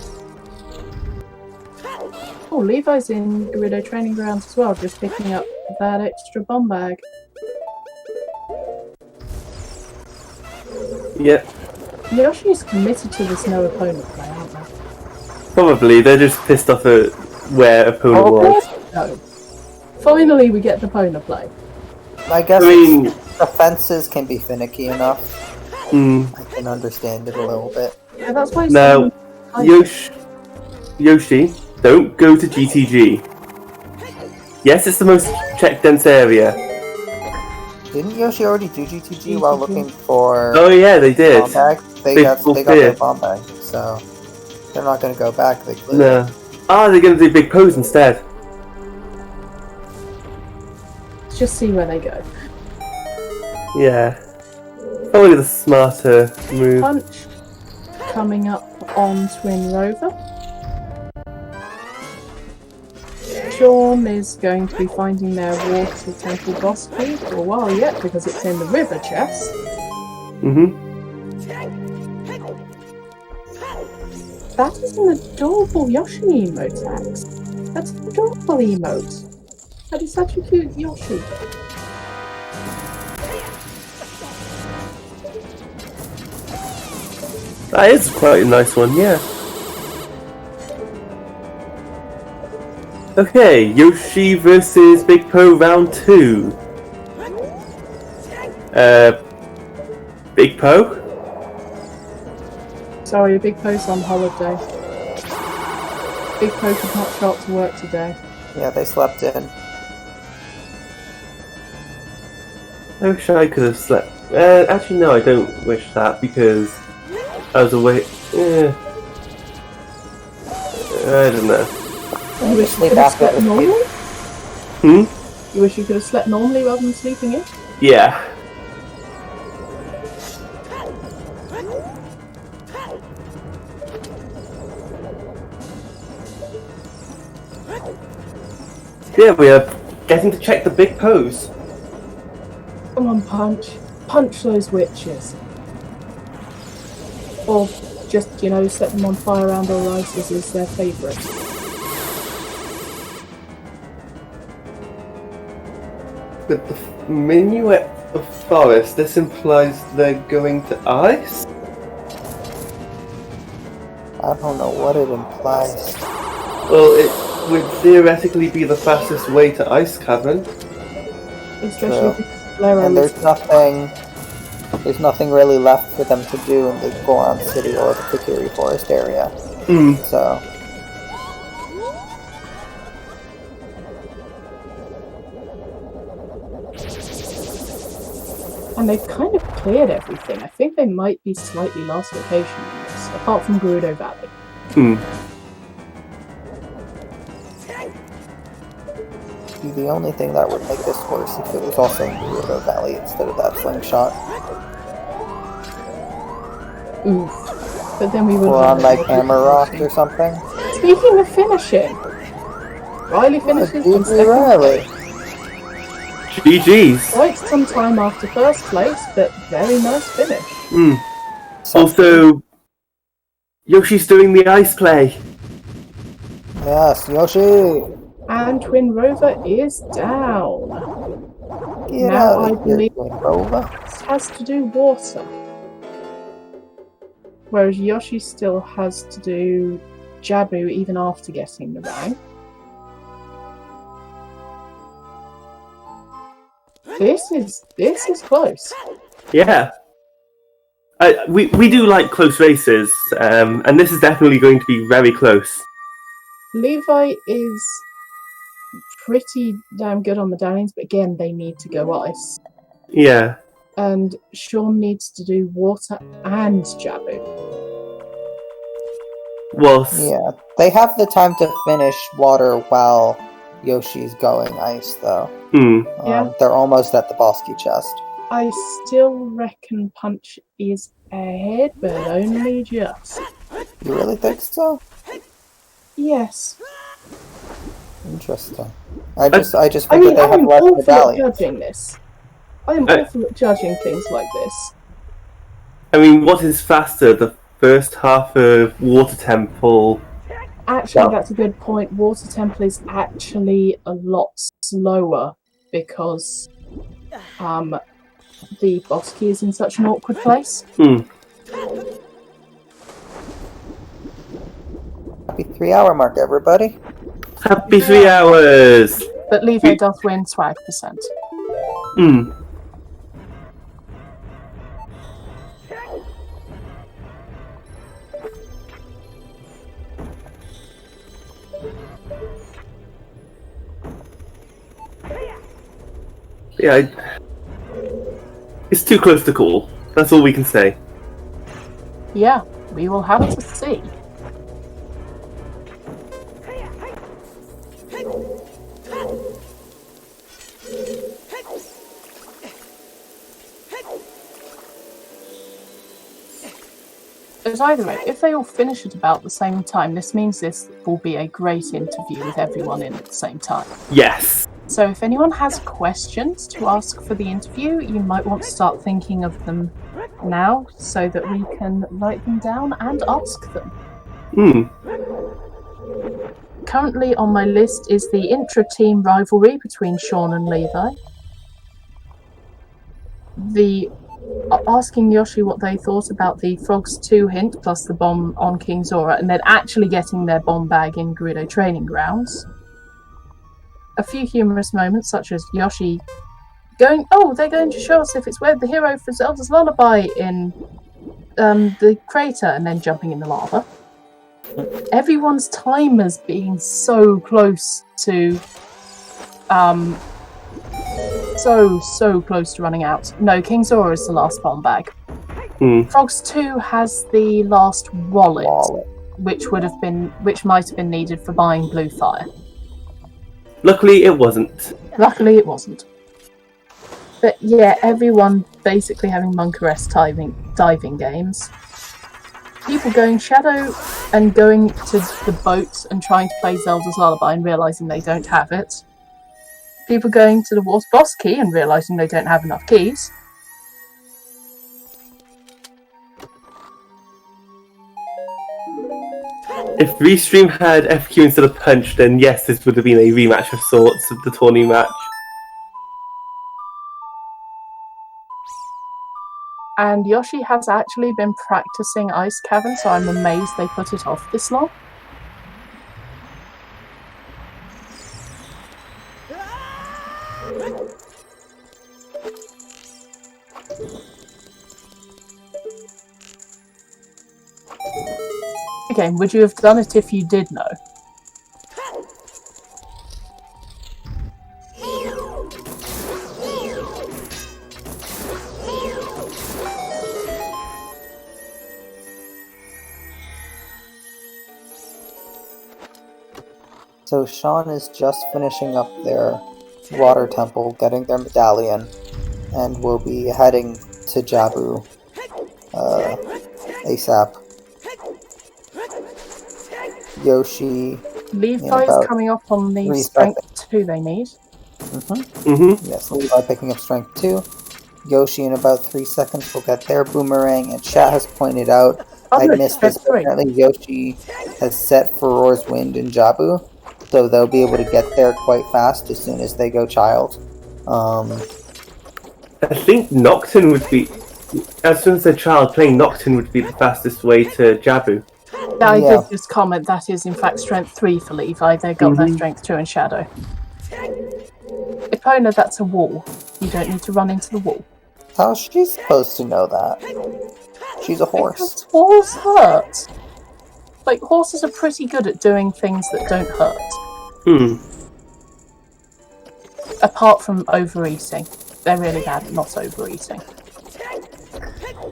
Oh, Levi's in Gerudo Training Grounds as well, just picking up that extra bomb bag. Yep. Yoshi's committed to this no opponent play, aren't they? Probably. They're just pissed off at where opponent was. No. Finally, we get the Pona play. I guess I mean, the fences can be finicky enough. I can understand it a little bit. Yeah, that's why. Now, Yoshi, don't go to GTG. Yes, it's the most check dense area. Didn't Yoshi already do GTG while looking for? Oh yeah, they did. Bomb bag? They got their bomb bag, so they're not going to go back. No. Ah, they're going to do big pose instead. Let's just see where they go. Yeah. Probably the smarter move. Punch coming up on Twin Rover. Sean is going to be finding their water temple boss key for a while yet because it's in the river chest. That is an adorable Yoshi emote, Axe. That's an adorable emote. That is such a cute Yoshi. That is quite a nice one, yeah. Okay, Yoshi versus Big Po round 2. Big Po? Sorry, Big Po's on holiday. Big Po could not show up to work today. Yeah, they slept in. I wish I could have slept. Actually, no, I don't wish that because I was awake. I don't know. You wish you could have slept normally? You wish you could have slept normally rather than sleeping in? Yeah. Yeah, we are getting to check the big pose. Come on, Punch. Punch those witches. Or just, set them on fire around all ices is their favourite. With the minuet of forest, this implies they're going to ice? I don't know what it implies. Well, it would theoretically be the fastest way to Ice Cavern. Especially True. Lero And there's nothing really left for them to do in the Goron City or the Kokiri Forest area. So And they've kind of cleared everything. I think they might be slightly last location in this, apart from Gerudo Valley. the only thing that would make this worse if it was also in Gerudo Valley instead of that slingshot. Oof. But then we would Or on like Hammer Rock or something. Speaking of finishing, Riley finishes in second Riley. GG's. quite some time after first place, but very nice finish. Also, Yoshi's doing the ice play. Yes, Yoshi! And Twin Rover is down. Get Now out I of here, believe Twin Rover. this has to do water. Whereas Yoshi still has to do Jabu even after getting the rank. This is close. Yeah. We do like close races, and this is definitely going to be very close. Levi is pretty damn good on medallions, but again, they need to go ice. Yeah. And Sean needs to do water and Jabu. Well, Yeah, they have the time to finish water while Yoshi's going ice, though. Yeah. They're almost at the boss key chest. I still reckon Punch is ahead, but only just. You really think so? Yes. Interesting. I just figured they have I'm less awful at medallions. judging this. I am awful at judging things like this. I mean, what is faster, the first half of Water Temple? Actually, that's a good point. Water Temple is actually a lot slower because the boss key is in such an awkward place. Happy 3-hour mark, everybody. Happy 3 hours! But Levi does win swag percent. Yeah, it's too close to call. That's all we can say. Yeah, we will have to see. But either way, if they all finish at about the same time, this means this will be a great interview with everyone in at the same time. Yes. So if anyone has questions to ask for the interview, you might want to start thinking of them now so that we can write them down and ask them. Currently on my list is the intra-team rivalry between Sean and Levi. Asking Yoshi what they thought about the Frogs 2 hint plus the bomb on King Zora, and then actually getting their bomb bag in Gerudo Training Grounds. A few humorous moments, such as Yoshi going, "Oh, they're going to show us if it's where the hero for Zelda's Lullaby in the crater," and then jumping in the lava. Everyone's timers being so close to so close to running out. No, King Zora is the last bomb bag. Frogs 2 has the last wallet, which might have been needed for buying Blue Fire. Luckily, it wasn't. Luckily, it wasn't. But yeah, everyone basically having Monk-esque diving games. People going Shadow and going to the boat and trying to play Zelda's Lullaby and realising they don't have it. People going to the Water Boss Key and realising they don't have enough keys. If Restream had FQ instead of Punch, then yes, this would have been a rematch of sorts of the tourney match. And Yoshi has actually been practicing Ice Cavern, so I'm amazed they put it off this long. Again, would you have done it if you did know? So Sean is just finishing up their water temple, getting their medallion, and will be heading to Jabu ASAP. Yoshi. Levi's coming up on the strength 2 they need. Yes, Levi picking up strength 2. Yoshi in about 3 seconds will get their boomerang, and chat has pointed out, I missed this, but apparently Yoshi has set Furor's Wind in Jabu, so they'll be able to get there quite fast as soon as they go Child. I think Nocturne would be... as soon as a child, playing Nocturne would be the fastest way to Jabu. I Yeah. did just comment that is in fact strength 3 for Levi. They got their strength 2 in Shadow. Epona, that's a wall. You don't need to run into the wall. How's she supposed to know that? She's a horse. Because walls hurt. Like, horses are pretty good at doing things that don't hurt. Apart from overeating. They're really bad at not overeating.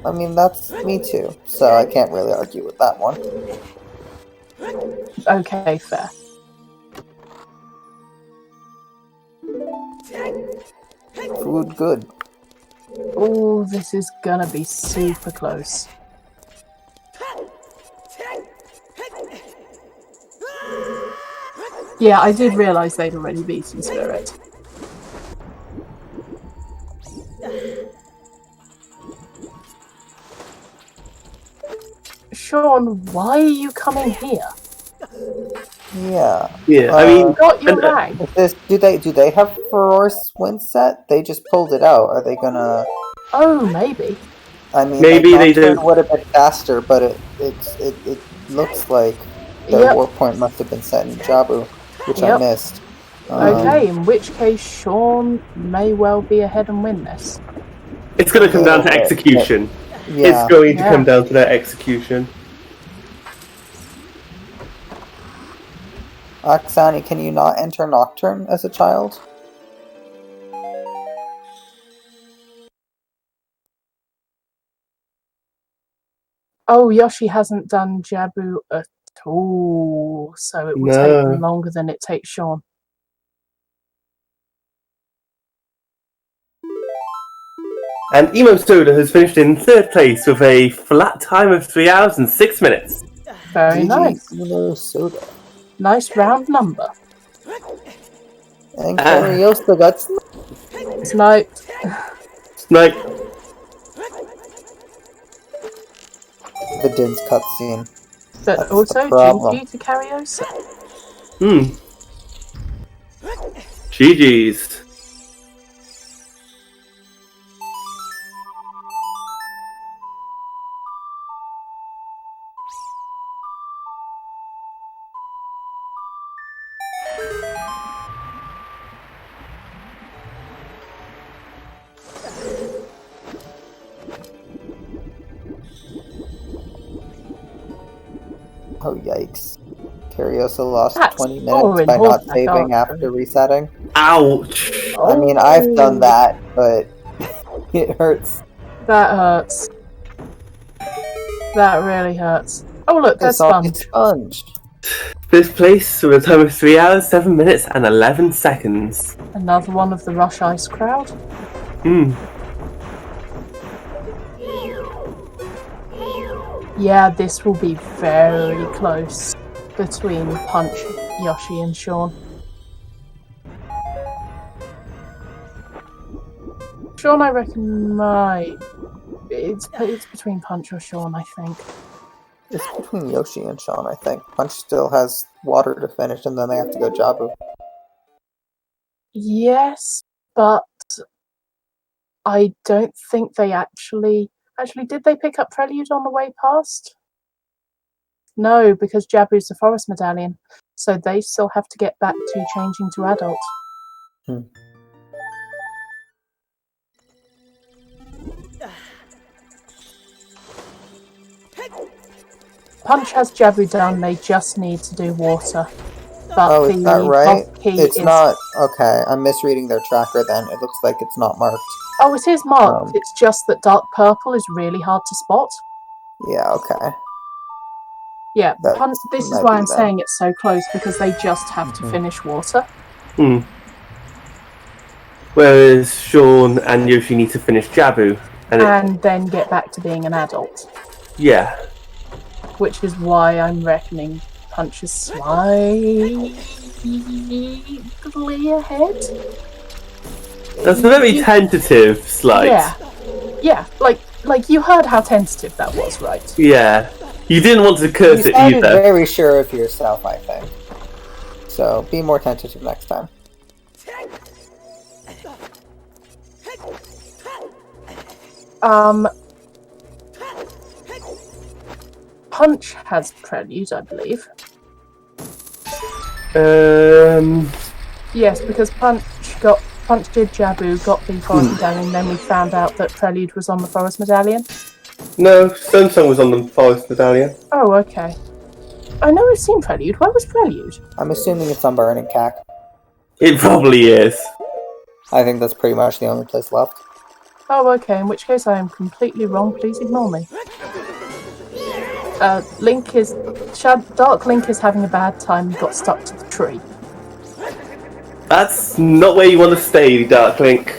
I mean, that's me too, so I can't really argue with that one. Okay, fair. Food good. Oh, this is gonna be super close. Yeah, I did realise they'd already beaten Spirit. Sean, why are you coming here? Yeah. Yeah, I mean, Got your rank. Do they have Feroris win set? They just pulled it out. Are they gonna? Oh, maybe. I mean, Maybe they Nocturne do. would have been faster, but it looks like their Yep. war point must have been set in Jabu, which I Yep. missed. Okay, in which case Sean may well be ahead and win this. it's going to come down to execution. Yeah. It's going to Yeah. come down to their execution. Aksani, can you not enter Nocturne as a child? Oh, Yoshi hasn't done Jabu at all, so it will take him longer than it takes Sean. And Emo Soda has finished in 3rd place with a flat time of 3 hours and 6 minutes. Very GG, nice. Emo Soda. Nice round number. And Cariosta got Sniped. Like, the Din's cutscene. But That's also the problem. GG to Cariosa. GG's. Oh yikes. Cariosa lost That's 20 boring minutes by not horseback saving archery. after resetting. Ouch! I mean, I've done that, but it hurts. That hurts. That really hurts. Oh look, there's It's on Sponge. Sponge. 5th place with a time of 3 hours, 7 minutes and 11 seconds. Another one of the Rush Ice crowd. Yeah, this will be very close between Punch, Yoshi and Sean. Sean, I reckon, might. It's between Punch or Sean, I think. It's between Yoshi and Sean, I think. Punch still has water to finish, and then they have to go Jabu. Yes, but I don't think they actually... Actually, did they pick up Prelude on the way past? No, because Jabu's the Forest Medallion, so they still have to get back to changing to adult. Punch has Jabu done, they just need to do water. But Oh, is that right? key It's is... not... Okay, I'm misreading their tracker then. It looks like it's not marked. Oh, it is marked. It's just that dark purple is really hard to spot. Yeah, okay. Yeah, That Punch, this is might why be I'm then. saying it's so close, because they just have to finish water. Whereas Sean and Yoshi need to finish Jabu. And then get back to being an adult. Yeah. Which is why I'm reckoning Punch is slightly ahead. That's a very tentative slight. Yeah, like you heard how tentative that was, right? Yeah. You didn't want to curse You it sounded either. very sure of yourself, I think. So, be more tentative next time. Punch has Prelude, I believe. Yes, because Punch did Jabu, got the Forest Medallion, then we found out that Prelude was on the Forest Medallion. No, Sunsong was on the Forest Medallion. Oh, okay. I know we've seen Prelude. Where was Prelude? I'm assuming it's on Burning Cack. It probably is. I think that's pretty much the only place left. Oh, okay, in which case I am completely wrong. Please ignore me. Dark Link is having a bad time and got stuck to the tree. That's not where you want to stay, Dark Link.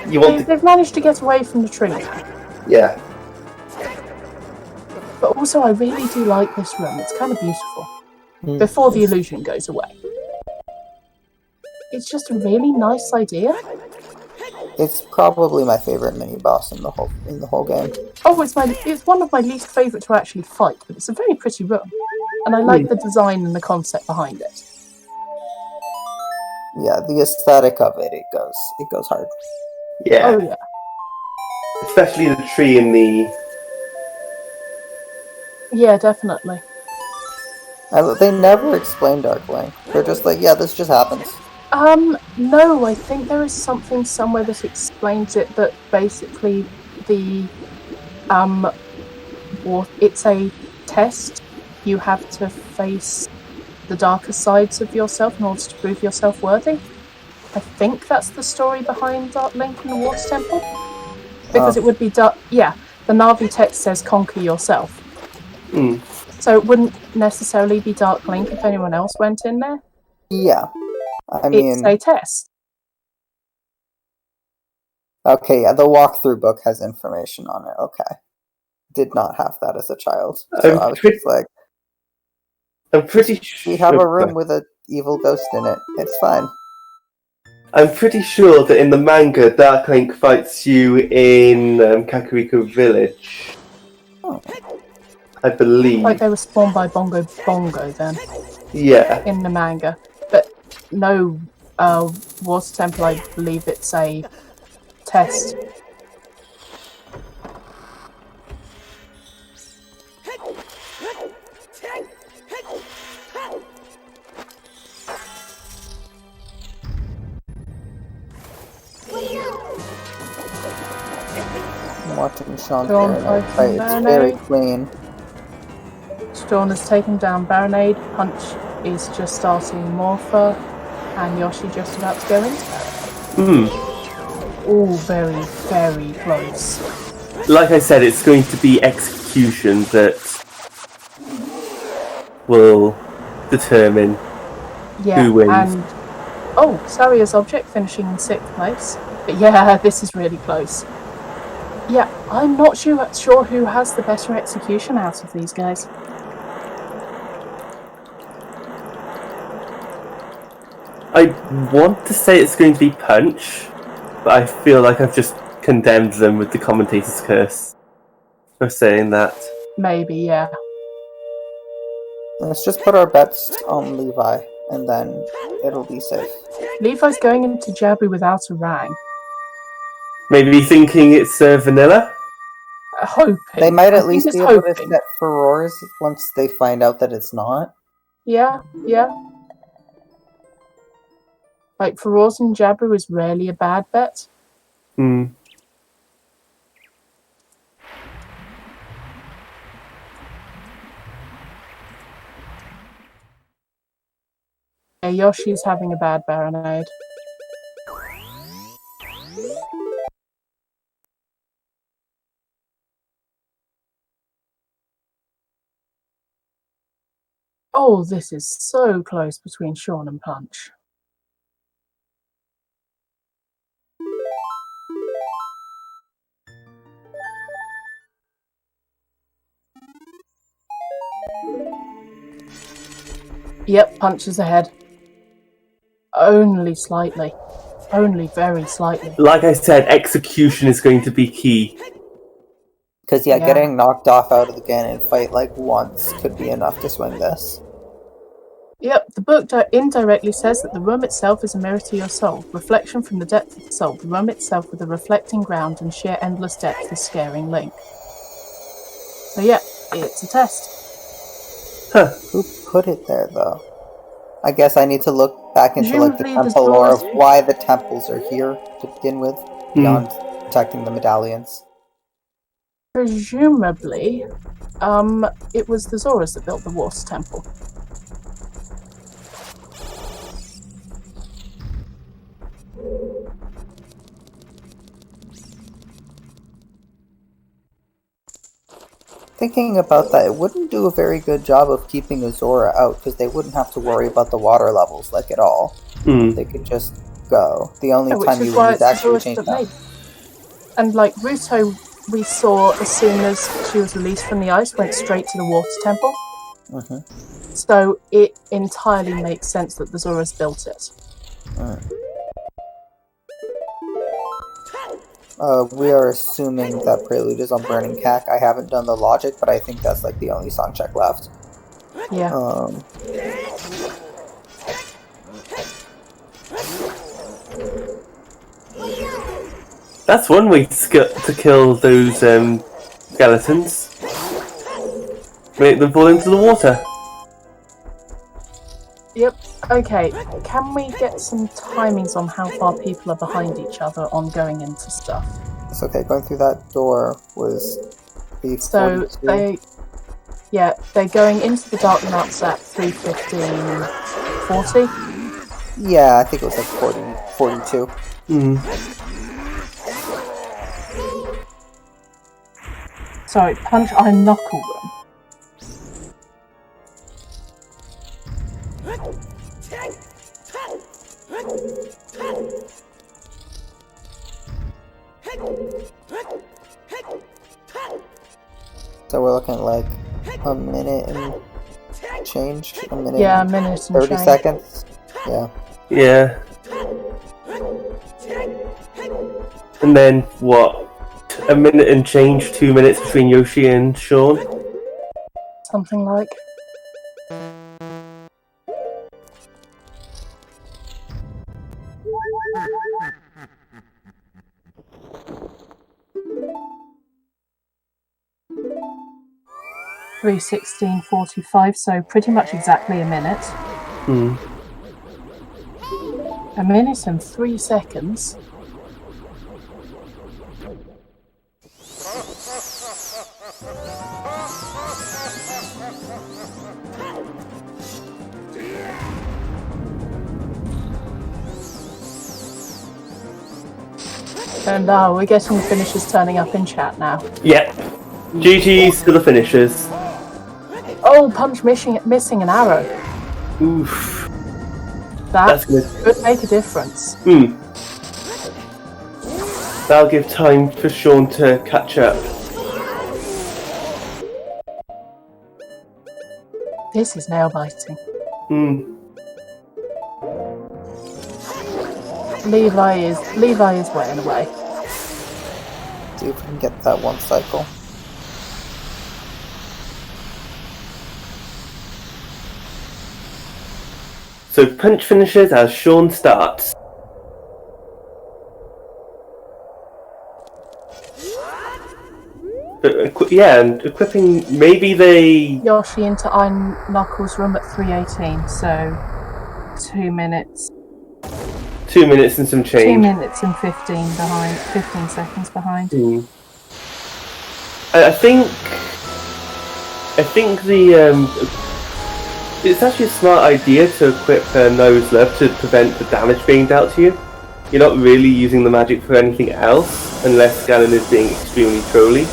They've managed to get away from the tree. Yeah. But also, I really do like this room. It's kind of beautiful. Before the illusion goes away. It's just a really nice idea. It's probably my favorite mini boss in the whole game. Oh, it's one of my least favourite to actually fight, but it's a very pretty room. And I like the design and the concept behind it. Yeah, the aesthetic of it goes hard. Yeah. Oh yeah. Especially the tree in the... Yeah, definitely. They never explain Dark Link. They're just like, yeah, this just happens. No, I think there is something somewhere that explains it, that basically it's a test. You have to face the darker sides of yourself in order to prove yourself worthy. I think that's the story behind Dark Link in the Water Temple. Because it would be dark. Yeah, the Na'vi text says conquer yourself. So it wouldn't necessarily be Dark Link if anyone else went in there. Yeah. I mean, it's a test. Okay, yeah, the walkthrough book has information on it. Okay. Did not have that as a child. So I was just like, I'm pretty sure... We have a room with an evil ghost in it. It's fine. I'm pretty sure that in the manga, Dark Link fights you in Kakariko Village. Oh. I believe. Like they were spawned by Bongo then. Yeah. In the manga. But no, Water Temple, I believe it's a test. I'm watching Sean fight. It's very clean. Storm has taken down Baronade. Punch is just starting Morpher, and Yoshi just about to go in. All very, very close. Like I said, it's going to be execution that will determine who wins. And Saria's object finishing in 6th place. But yeah, this is really close. Yeah, I'm not sure who has the better execution out of these guys. I want to say it's going to be Punch, but I feel like I've just condemned them with the commentator's curse for saying that. Maybe, yeah. Let's just put our bets on Levi, and then it'll be safe. Levi's going into Jabu without a rang. Maybe thinking it's vanilla? Hoping. They might at least be able to set furores once they find out that it's not. Yeah. Like, furores and Jabu is rarely a bad bet. Yeah, Yoshi's having a bad Baronade. Oh, this is so close between Sean and Punch. Yep, Punch is ahead. Only slightly. Only very slightly. Like I said, execution is going to be key. Because, getting knocked off out of the Ganon fight like once could be enough to swing this. Yep, the book indirectly says that the room itself is a mirror to your soul. Reflection from the depth of the soul. The room itself with a reflecting ground and sheer endless depth is scaring Link. So yeah, it's a test. Who put it there, though? I guess I need to look back into like the Presumably the temple lore of Zoras- why the temples are here to begin with, beyond protecting the medallions. Presumably, it was the Zoras that built the water temple. Thinking about that, it wouldn't do a very good job of keeping Azora out, because they wouldn't have to worry about the water levels, like, at all. They could just go. The only Which time is you why would need it's to the actually Zoras change that that. made. And like Ruto, we saw as soon as she was released from the ice, went straight to the water temple. So it entirely makes sense that the Zoras built it. We are assuming that Prelude is on Burning Cack. I haven't done the logic, but I think that's like the only song check left. Yeah. That's one way to kill those skeletons. Make them fall into the water. Yep. Okay. Can we get some timings on how far people are behind each other on going into stuff? It's okay, going through that door was the So 42. they're going into the Dark Nuts at 3:15, 40. Yeah, I think it was like 42. Sorry, Punch Iron Knuckle Room. So we're looking at like a minute and change? A minute Yeah, a and minute and 30 change. seconds? Yeah. Yeah. And then what? A minute and change, 2 minutes between Yoshi and Sean? Something like. $3:16:45, so pretty much exactly a minute. A minute and 3 seconds. And we're getting the finishers turning up in chat now. Yep. GG's to the finishers. Oh, Punch missing an arrow. Oof. That That's good. could make a difference. That'll give time for Sean to catch up. This is nail biting. Levi is way and away. See if we can get that one cycle. So Punch finishes as Sean starts. But, and equipping, maybe they... Yoshi into Iron Knuckles room at 3:18, so 2 minutes. 2 minutes and some 2 change. minutes and 15 seconds behind. I think the it's actually a smart idea to equip Nose Love to prevent the damage being dealt to you. You're not really using the magic for anything else unless Ganon is being extremely trolly.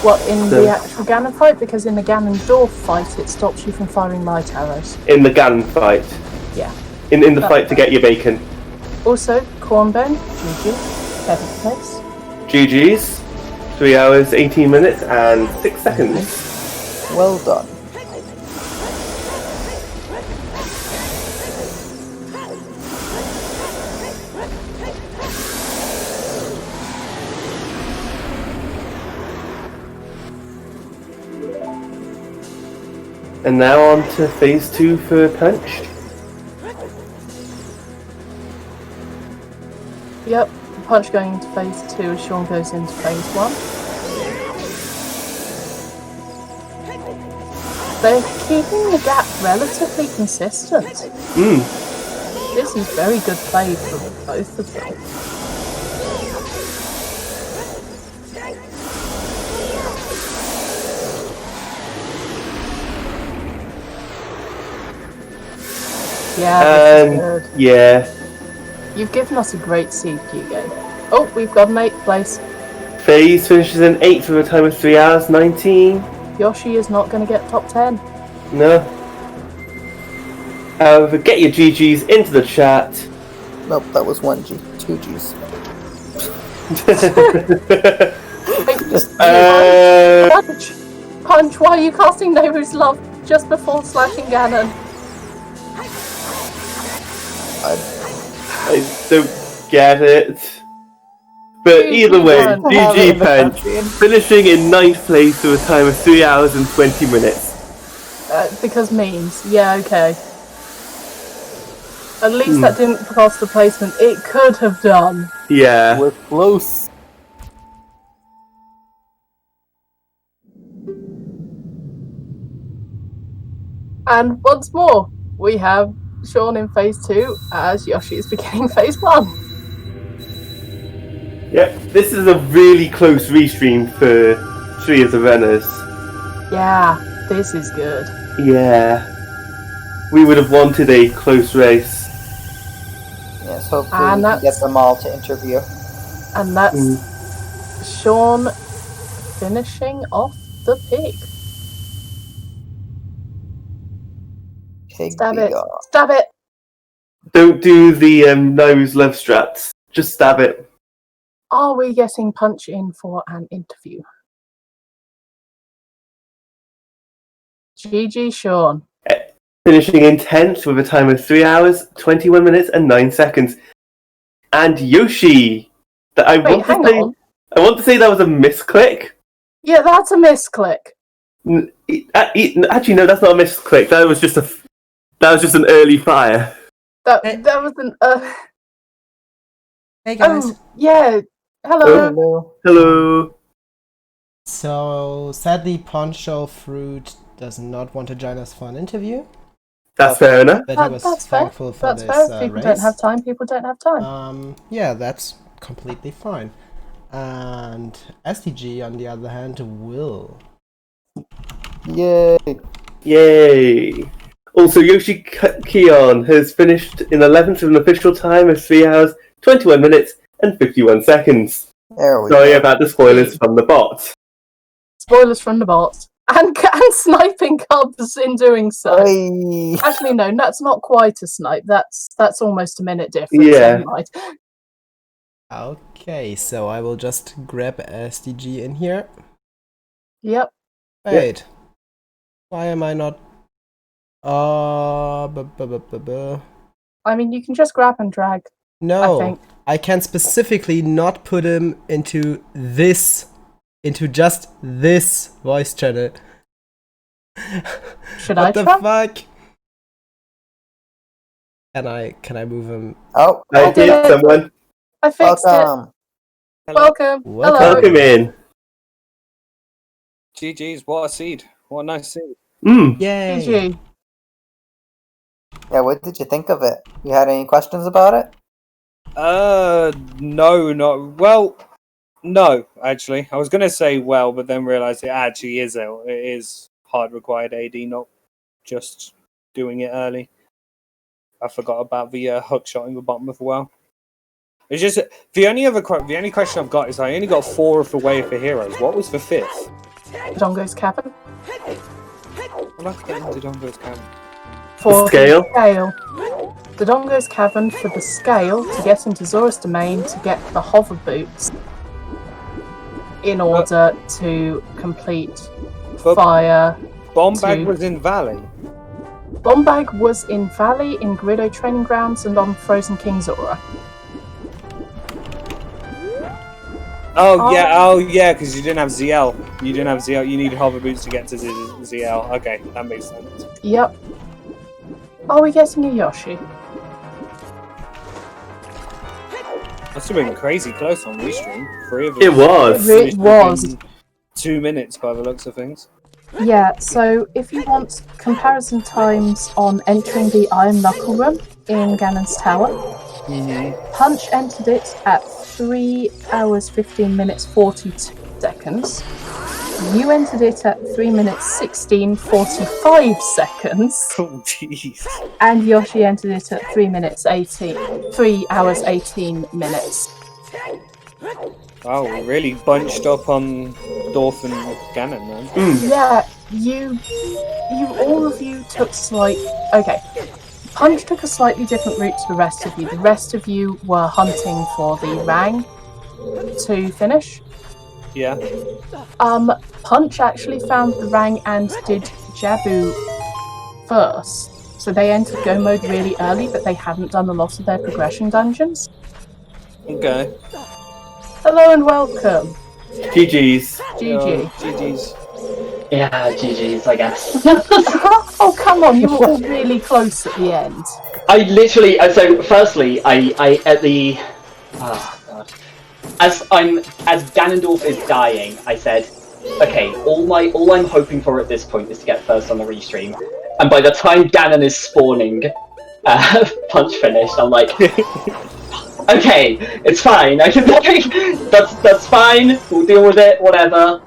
What, in the actual Ganon fight? Because in the Ganondorf fight, it stops you from firing light arrows. In the Ganon fight. Yeah. In the fight to get your bacon. Also, Cornbone, GG, 7th place. GG's. 3 hours, 18 minutes, and 6 seconds. Well done. And now on to phase 2 for Punch. Yep, Punch going into phase 2 as Sean goes into phase 1. They're keeping the gap relatively consistent. This is very good play from both of them. Yeah, this is good. Yeah. You've given us a great CPU game. Oh, we've got an 8th place. FaZe finishes in 8th with a time of 3 hours 19. Yoshi is not going to get top 10. No. However, get your GGs into the chat. Nope, that was 1 G. 2 Gs. Punch, why are you casting Nehru's Love just before slashing Ganon? I don't get it. But either way, GG Punch, finishing in 9th place with a time of 3 hours and 20 minutes. Because memes. Yeah, okay. At least that didn't cost the placement. It could have done. Yeah. We're close. And once more, we have Sean in phase 2 as Yoshi is beginning phase 1. Yep, this is a really close restream for 3 of the runners. Yeah, this is good. Yeah. We would have wanted a close race. Yes, hopefully And we can get them all to interview. And that's Sean finishing off the pig. Stab it. Stab it. Don't do the nose love strats. Just stab it. Are we getting Punch in for an interview? GG Sean. Finishing in 10th with a time of 3 hours, 21 minutes and 9 seconds. And Yoshi! I want to say that was a misclick. Yeah, that's a misclick. Actually, no, that's not a misclick. That was just an early fire. That was an Hey guys. Yeah. Hello. Hello. So sadly, Poncho Fruit does not want to join us for an interview. That's fair enough. But he was that's thankful fair. for That's this fair. People race. don't have time. People don't have time. Yeah, that's completely fine. And STG, on the other hand, will. Yay! Yay! Also, Yoshi Kion has finished in 11th with an official time of 3 hours, 21 minutes and 51 seconds. There we Sorry go. about the spoilers from the bot. Spoilers from the bot. And sniping cubs in doing so. Hey. Actually, no, that's not quite a snipe. That's almost a minute difference. Yeah. Never mind. Okay, so I will just grab STG in here. Yep. Wait. Why am I not... I mean, you can just grab and drag. No, I think. I can specifically not put him into just this voice channel. Should what I the try? fuck? Can I move him? Oh, I did hit it. someone. I fixed welcome. it. Welcome. Welcome. Hello. Welcome in. GG's, what a seed. What a nice seed. Yay! GG. Yeah, what did you think of it? You had any questions about it? No, actually. I was going to say but then realised it actually is it is hard required AD, not just doing it early. I forgot about the hook shot in the bottom of the well. It's just, the only question I've got is I only got 4 of the Way for Heroes. What was the 5th? Dongo's Cavern. Well, let's get into Dongo's Cavern. For Scale. the scale. The Dongo's Cavern for the scale to get into Zora's Domain to get the hover boots in order to complete fire. Bombag was in Valley. Bombag was in Valley, in Gerudo Training Grounds, and on Frozen King Zora. Oh yeah, because you didn't have ZL. You needed hover boots to get to ZL. Okay, that makes sense. Yep. Are we getting a Yoshi? Must have been crazy close on Restream. 3 of us. It was. It was. In 2 minutes by the looks of things. Yeah, so if you want comparison times on entering the Iron Knuckle Room in Ganon's Tower, Punch entered it at 3 hours 15 minutes 42 seconds. You entered it at 3 minutes 16 45 seconds. Oh, jeez. And Yoshi entered it at 3 hours 18 minutes. Wow, we really bunched up on Dorf and Ganon, man. Yeah, you all of you took okay. Punch took a slightly different route to the rest of you. The rest of you were hunting for the Rang to finish. Yeah. Punch actually found the Rang and did Jabu first. So they entered Go mode really early, but they hadn't done a lot of their progression dungeons. Okay. Hello and welcome. GG's. GG. GG's. Yeah, GG's, I guess. Oh, come on, you were all really close at the end. I literally, so firstly, I at the, oh god, as Ganondorf is dying, I said, okay, all I'm hoping for at this point is to get first on the restream, and by the time Ganon is spawning, Punch finished, I'm like, okay, it's fine, I can, that's fine, we'll deal with it, whatever.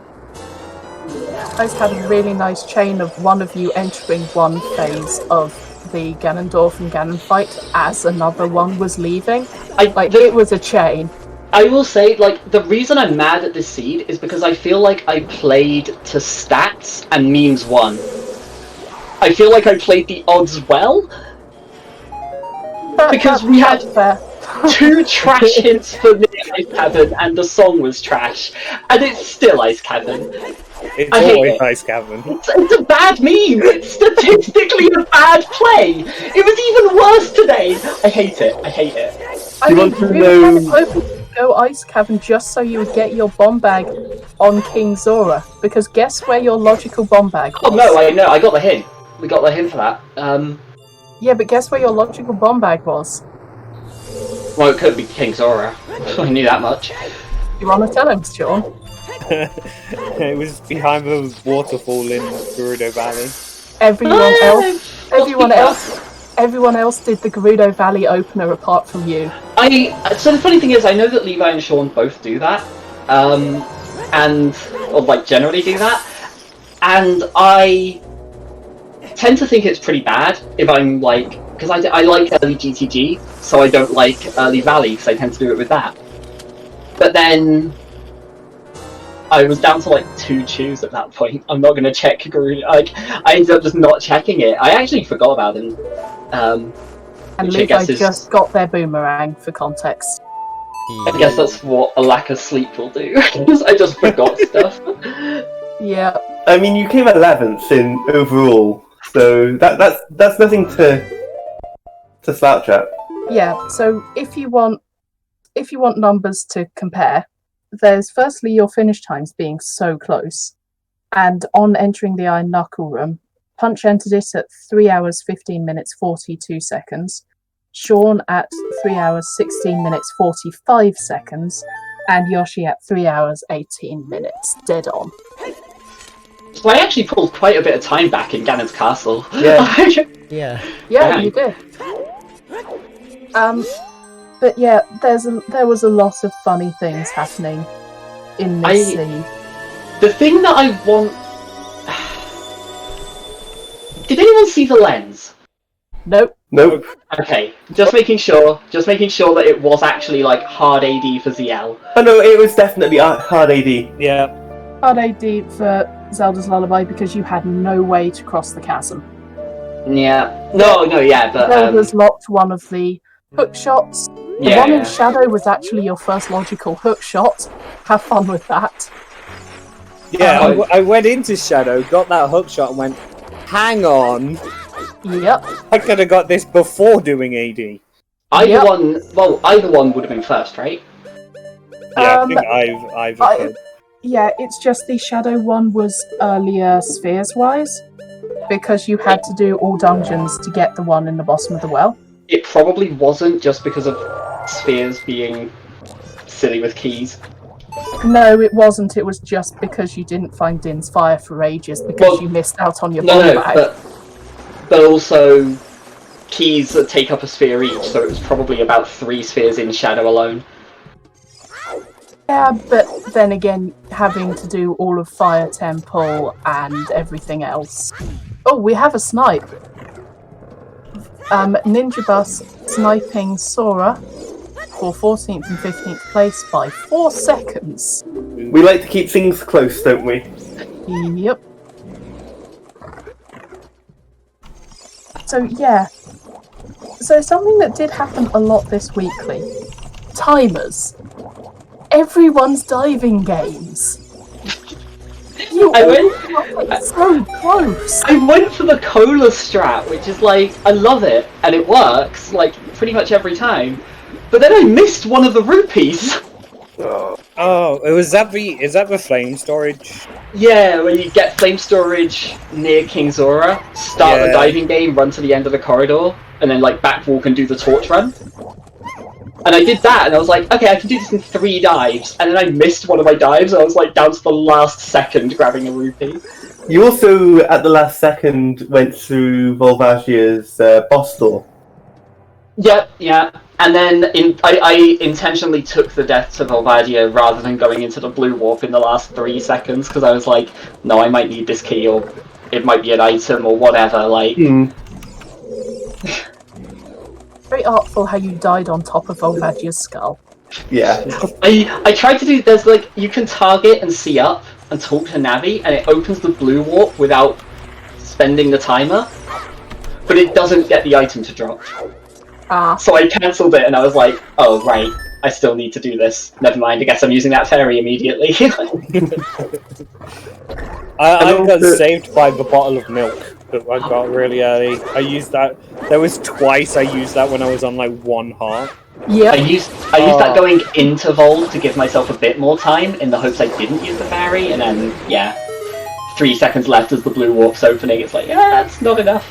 I just had a really nice chain of one of you entering one phase of the Ganondorf and Ganon fight as another one was leaving. It was a chain. I will say, the reason I'm mad at this seed is because I feel like I played to stats and memes won. I feel like I played the odds well. Because we had 2 trash hints for the Ice Cavern and the song was trash. And it's still Ice Cavern. It's I hate always it. nice, Gavin. It's a bad meme! It's statistically a bad play! It was even worse today! I hate it. I You mean, want to we know- were kind of hoping to go Ice Cavern just so you would get your bomb bag on King Zora. Because guess where your logical bomb bag was? Oh no, I know, I got the hint. We got the hint for that. Yeah, but guess where your logical bomb bag was? Well, it could be King Zora. I knew that much. You wanna tell him, Sean? It was behind the waterfall in Gerudo Valley. Everyone else did the Gerudo Valley opener apart from you. So the funny thing is, I know that Levi and Sean both do that, or generally do that, and I tend to think it's pretty bad if I'm because I like early GTG, so I don't like early Valley because I tend to do it with that. But then I was down to 2 chews at that point. I'm not gonna check Gerudo. I ended up just not checking it. I actually forgot about him. And Which I Levi guess is- just got their boomerang for context. I guess that's what a lack of sleep will do. I just forgot stuff. Yeah. I mean, you came 11th in overall, so that's nothing to slouch at. Yeah, so if you want numbers to compare, there's firstly your finish times being so close. And on entering the Iron Knuckle Room, Punch entered it at 3 hours 15 minutes 42 seconds, Sean at 3 hours 16 minutes 45 seconds, and Yoshi at 3 hours 18 minutes, dead on. So I actually pulled quite a bit of time back in Ganon's castle. Yeah. Yeah. Yeah, Dang. you did. But yeah, there was a lot of funny things happening in this scene. The thing that I want... Did anyone see the lens? Nope. Nope. Okay, just making sure that it was actually hard AD for ZL. Oh no, it was definitely hard AD. Yeah. Hard AD for Zelda's Lullaby because you had no way to cross the chasm. Yeah. No, yeah, but... Zelda's locked one of the hook shots. The one in Shadow was actually your first logical hook shot. Have fun with that. Yeah, I went into Shadow, got that hook shot and went, hang on, Yep. I could have got this before doing AD. Either one would have been first, right? Yeah, I think I've occurred. Yeah, it's just the Shadow one was earlier spheres-wise, because you had to do all dungeons to get the one in the bottom of the well. It probably wasn't just because of spheres being silly with keys. No, it wasn't. It was just because you didn't find Din's Fire for ages because Well, you missed out on your No, bomb no, bag. but also keys that take up a sphere each, so it was probably about 3 spheres in Shadow alone. Yeah, but then again, having to do all of Fire Temple and everything else. Oh, we have a snipe. Ninja Bus sniping Sora for 14th and 15th place by 4 seconds. We like to keep things close, don't we? Yep. So, yeah. So, something that did happen a lot this weekly. Timers. Everyone's diving games. You I all got so close. I went for the cola strat, which is like, I love it, and it works, like, pretty much every time. But then I missed one of the rupees. Oh, is that the flame storage? Yeah, when you get flame storage near King Zora, start the Yeah. diving game, run to the end of the corridor, and then like backwalk and do the torch run. And I did that, and I was like, okay, I can do this in 3 dives. And then I missed one of my dives, and I was like down to the last second grabbing a rupee. You also, at the last second, went through Volvagia's boss door. Yep, yeah. And then I intentionally took the death to Volvagia rather than going into the blue warp in the last 3 seconds, because I was like, no, I might need this key, or it might be an item, or whatever, like... Very artful how you died on top of Volvagia's skull. Yeah. I tried to do, there's like, you can target and see up and talk to Navi, and it opens the blue warp without spending the timer, but it doesn't get the item to drop. So I cancelled it, and I was like, oh, right, I still need to do this. Never mind, I guess I'm using that fairy immediately. I got saved by the bottle of milk that I got really early. I used that. There was twice I used that when I was on like 1 heart. Yeah. I used that going into Vol to give myself a bit more time in the hopes I didn't use the fairy, and then, yeah, 3 seconds left as the blue warp's opening. It's like, yeah, that's not enough.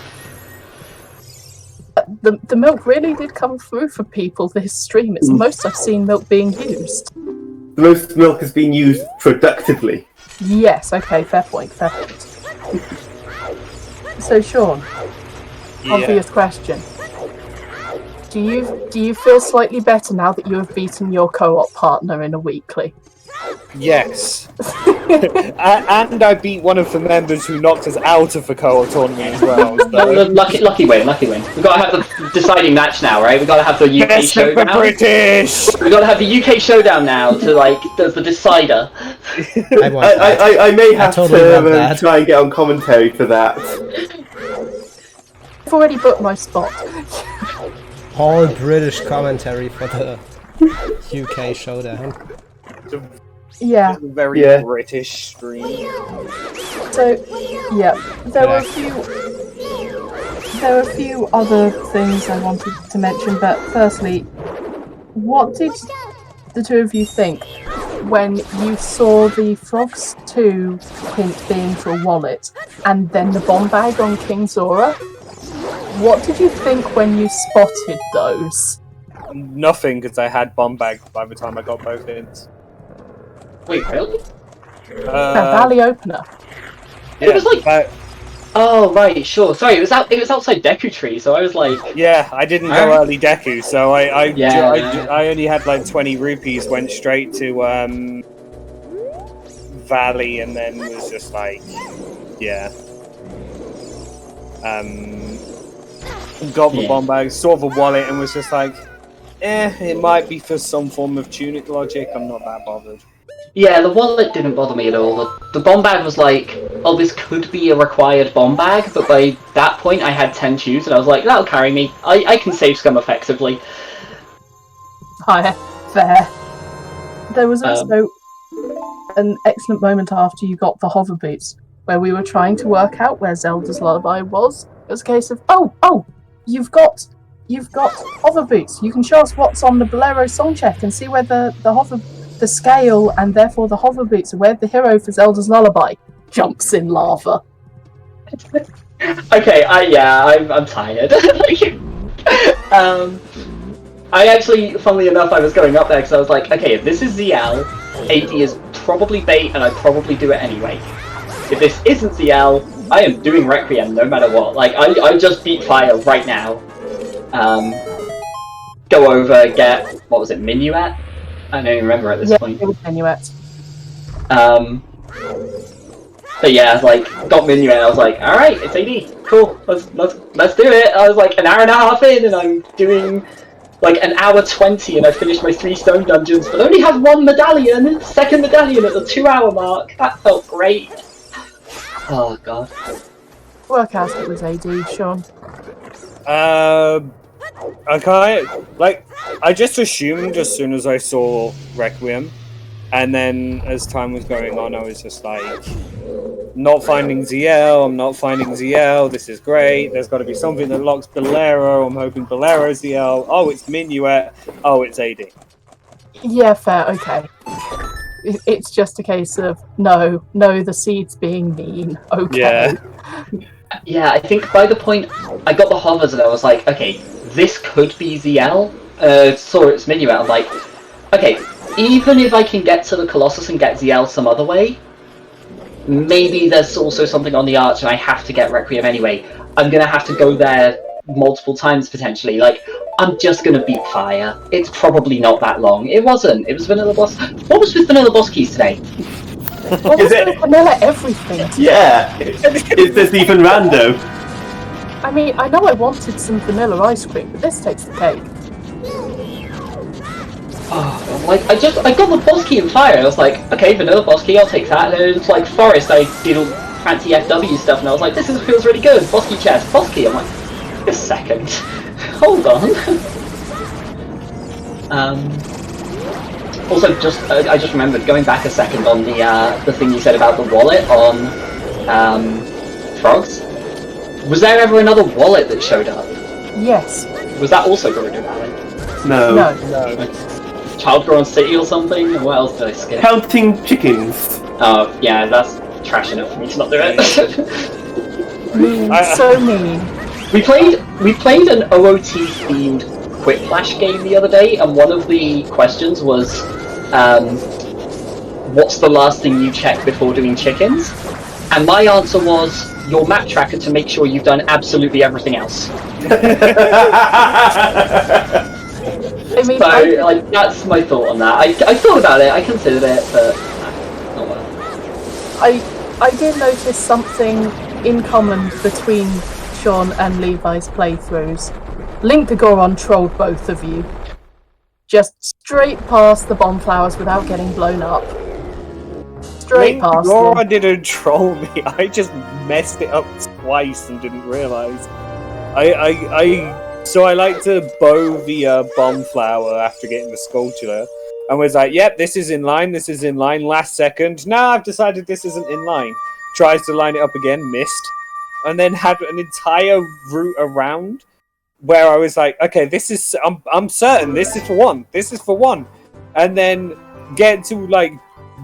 The milk really did come through for people this stream. It's the most I've seen milk being used. The most milk has been used productively. Yes, okay, fair point, fair point. So, Sean, obvious question. Do you feel slightly better now that you have beaten your co-op partner in a weekly? Yes. And I beat one of the members who knocked us out of the co-op tournament as well. So. Lucky win. We've got to have the deciding match now, right? We've got to have the UK Best of the showdown. British! We've got to have the UK showdown now to, like, the decider. I may have totally to want that. try and get on commentary for that. I've already booked my spot. All British commentary for the UK showdown. Yeah. Very British stream. So, yeah, there were a few other things I wanted to mention, but firstly, what did the two of you think when you saw the Frogs 2 hint being for a wallet and then the bomb bag on King Zora? What did you think when you spotted those? Nothing, because I had bomb bag by the time I got both hints. Wait, really? A Valley opener. Yeah, It was like... Oh, right, sure. Sorry, it was outside Deku Tree, so I was like... Yeah, I didn't go early Deku, so I Yeah. only had like 20 rupees, went straight to Valley, and then was just like, yeah. Got the bomb bag, saw the wallet, and was just like, it might be for some form of tunic logic, I'm not that bothered. Yeah, the wallet didn't bother me at all. The bomb bag was like, oh, this could be a required bomb bag, but by that point I had 10 chews, and I was like, that'll carry me. I can save scum effectively. Fair. There was also an excellent moment after you got the hover boots, where we were trying to work out where Zelda's Lullaby was. It was a case of, oh, you've got hover boots. You can show us what's on the Bolero song check and see where the scale and therefore the hover boots are where the hero for Zelda's Lullaby jumps in lava. Okay, I'm tired. I actually, funnily enough, I was going up there because I was like, okay, if this is ZL, AD is probably bait, and I'd probably do it anyway. If this isn't ZL, I am doing Requiem no matter what. Like, I just beat Fire right now. Go over, get, what was it, Minuet? I don't even remember at this point. It was Minuet. But yeah, like, got Minuet, I was like, alright, it's AD, cool, let's do it. I was like an hour and a half in, and I'm doing like an hour 20, and I finished my 3 stone dungeons, but only have 1 medallion, second medallion at the 2-hour mark. That felt great. Oh god. Work out it was AD, Sean. I just assumed as soon as I saw Requiem, and then as time was going on, I was just like, not finding ZL, I'm not finding ZL, this is great, there's got to be something that locks Bolero, I'm hoping Bolero ZL, oh, it's Minuet, oh, it's AD. Yeah, fair, okay. It's just a case of, no, the seed's being mean, okay. Yeah. Yeah, I think by the point I got the hovers and I was like, okay, this could be ZL, saw it's Minuet, I'm like, okay, even if I can get to the Colossus and get ZL some other way, maybe there's also something on the Arch and I have to get Requiem anyway. I'm gonna have to go there multiple times potentially. Like, I'm just gonna beat Fire. It's probably not that long. It wasn't. It was Vanilla Boss. What was with Vanilla Boss Keys today? What was with vanilla everything? Yeah. Is this even rando? I mean, I know I wanted some vanilla ice cream, but this takes the cake. Oh, like, I got the boss key in Fire, I was like, okay, vanilla boss key, I'll take that, and then it's like Forest, I did all fancy FW stuff, and I was like, this feels really good, boss key chest, boss key, I'm like, wait a second, hold on. Also, I just remembered, going back a second on the thing you said about the wallet on, Frogs, was there ever another wallet that showed up? Yes. Was that also Gerudo Valley? No. Child-grown city or something? What else did I skip? Counting chickens. Oh, yeah, that's trash enough for me to not do it. Mean, so mean. We played an OoT themed Quiplash game the other day, and one of the questions was, what's the last thing you check before doing chickens? And my answer was your map tracker to make sure you've done absolutely everything else. I mean, so, like, that's my thought on that. I thought about it, I considered it, but not well. I did notice something in common between Sean and Levi's playthroughs. Link the Goron trolled both of you. Just straight past the bomb flowers without getting blown up. Straight past them. Goron didn't troll me, I just messed it up twice and didn't realise. So I like to bow the bomb flower after getting the Sculpture, and was like, yep, this is in line, last second, now I've decided this isn't in line. Tries to line it up again, missed, and then had an entire route around where I was like, okay, I'm certain this is for one, and then get to like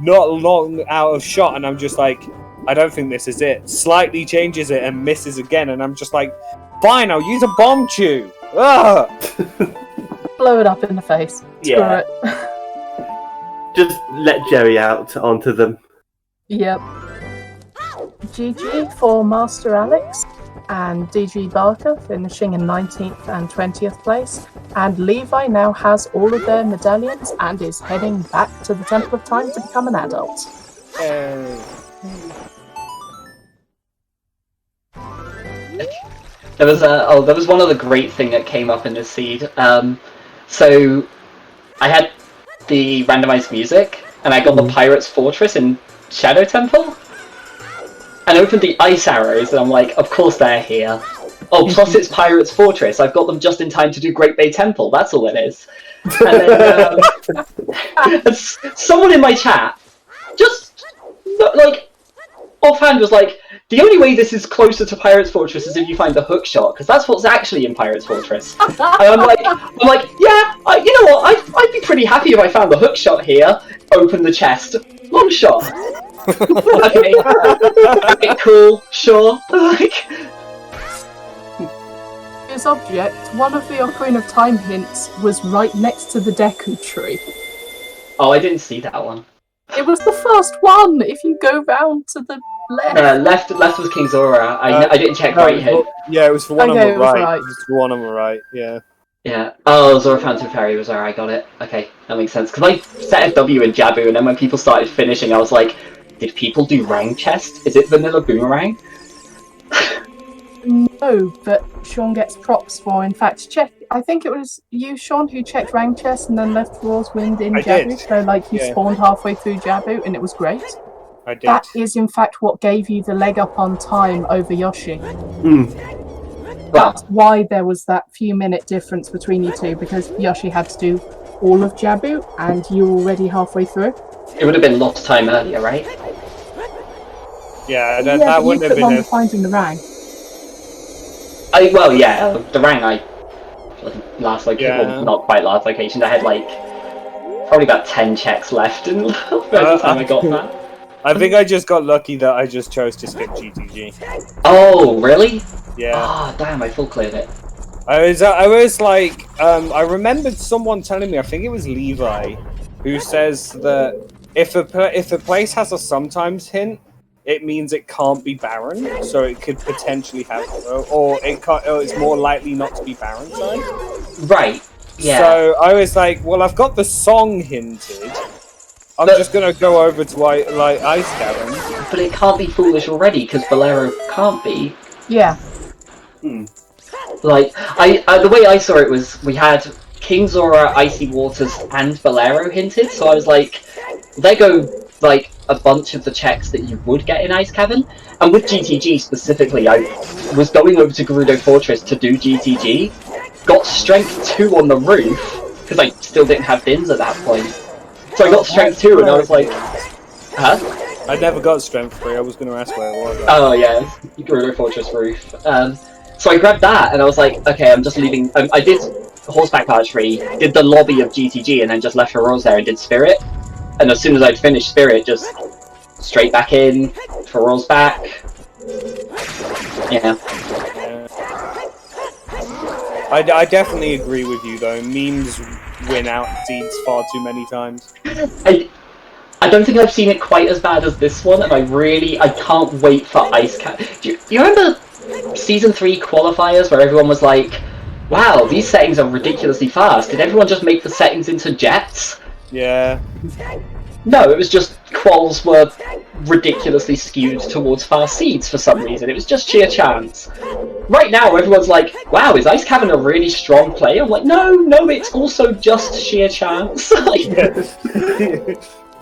not long out of shot, and I'm just like, I don't think this is it. Slightly changes it and misses again, and I'm just like, fine, I'll use a bomb chew. Blow it up in the face. Yeah. Just let Jerry out onto them. Yep. GG for Master Alex and DG Barker finishing in 19th and 20th place. And Levi now has all of their medallions and is heading back to the Temple of Time to become an adult. There was one other great thing that came up in this seed. So I had the randomized music, and I got the Pirate's Fortress in Shadow Temple, and opened the ice arrows, and I'm like, of course they're here. Oh, plus it's Pirate's Fortress. I've got them just in time to do Great Bay Temple. That's all it is. And then someone in my chat just like offhand was like, the only way this is closer to Pirate's Fortress is if you find the hook shot, because that's what's actually in Pirate's Fortress. And I'm like, yeah, you know what? I'd be pretty happy if I found the hook shot here. Open the chest, long shot. Okay, cool, sure. His object, one of the Ocarina of Time hints was right next to the Deku tree. Oh, I didn't see that one. It was the first one. If you go round to the left. Left was King Zora. I didn't check No, right here. Yeah, it was for one Okay, on the it was right. right. It was for one on the right. Yeah. Yeah. Oh, Zora Fountain Fairy was where I got it. Okay, that makes sense. Because I set FW in Jabu, and then when people started finishing, I was like, did people do Rang Chest? Is it Vanilla Boomerang? No, but Sean gets props for. In fact, I think it was you, Sean, who checked Rang Chest and then left Raw's Wind in I Jabu. did. So, like, you Yeah. spawned halfway through Jabu, and it was great. I did. That is, in fact, what gave you the leg up on time over Yoshi. That's why there was that few-minute difference between you two, because Yoshi had to do all of Jabu, and you were already halfway through. It would have been lost time earlier, right? Yeah, Yeah, that but wouldn't you have took long been. finding the Rang. Well, yeah, the Rang last location, Yeah. well, not quite last location. I had like probably about 10 checks left, and by the time I got that. I think I just got lucky that I just chose to skip GTG. Oh, really? Yeah. Ah, damn! I full cleared it. I was like, I remembered someone telling me, I think it was Levi, who says that if a place has a sometimes hint, it means it can't be barren, so it could potentially have, or it's more likely not to be barren. Sorry. Right. Yeah. So I was like, well, I've got the song hinted. I'm just gonna go over to Ice Cavern. But it can't be foolish already because Bolero can't be. Yeah. Like the way I saw it was we had King Zora, Icy Waters, and Bolero hinted. So I was like, there go like a bunch of the checks that you would get in Ice Cavern. And with GTG specifically, I was going over to Gerudo Fortress to do GTG. Got Strength 2 on the roof because I still didn't have bins at that point. So I got Strength 2 and I was like, huh? I never got Strength 3. I was going to ask where it was. Oh yeah, Gerudo Fortress roof. So I grabbed that and I was like, okay, I'm just leaving. I did horseback archery, did the lobby of GTG, and then just left for Rose there and did Spirit. And as soon as I'd finished Spirit, just straight back in for Rose back. Yeah. I definitely agree with you though. Memes win out seeds far too many times. I don't think I've seen it quite as bad as this one, and I can't wait for Ice Cap. Do you remember Season 3 qualifiers where everyone was like, wow, these settings are ridiculously fast. Did everyone just make the settings into jets? Yeah. No, it was just quals were ridiculously skewed towards fast seeds for some reason. It was just sheer chance. Right now, everyone's like, wow, is Ice Cavern a really strong play? I'm like, no, it's also just sheer chance.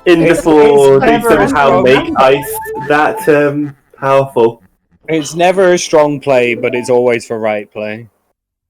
In before they clever and somehow make strong. ice that powerful. It's never a strong play, but it's always the right play.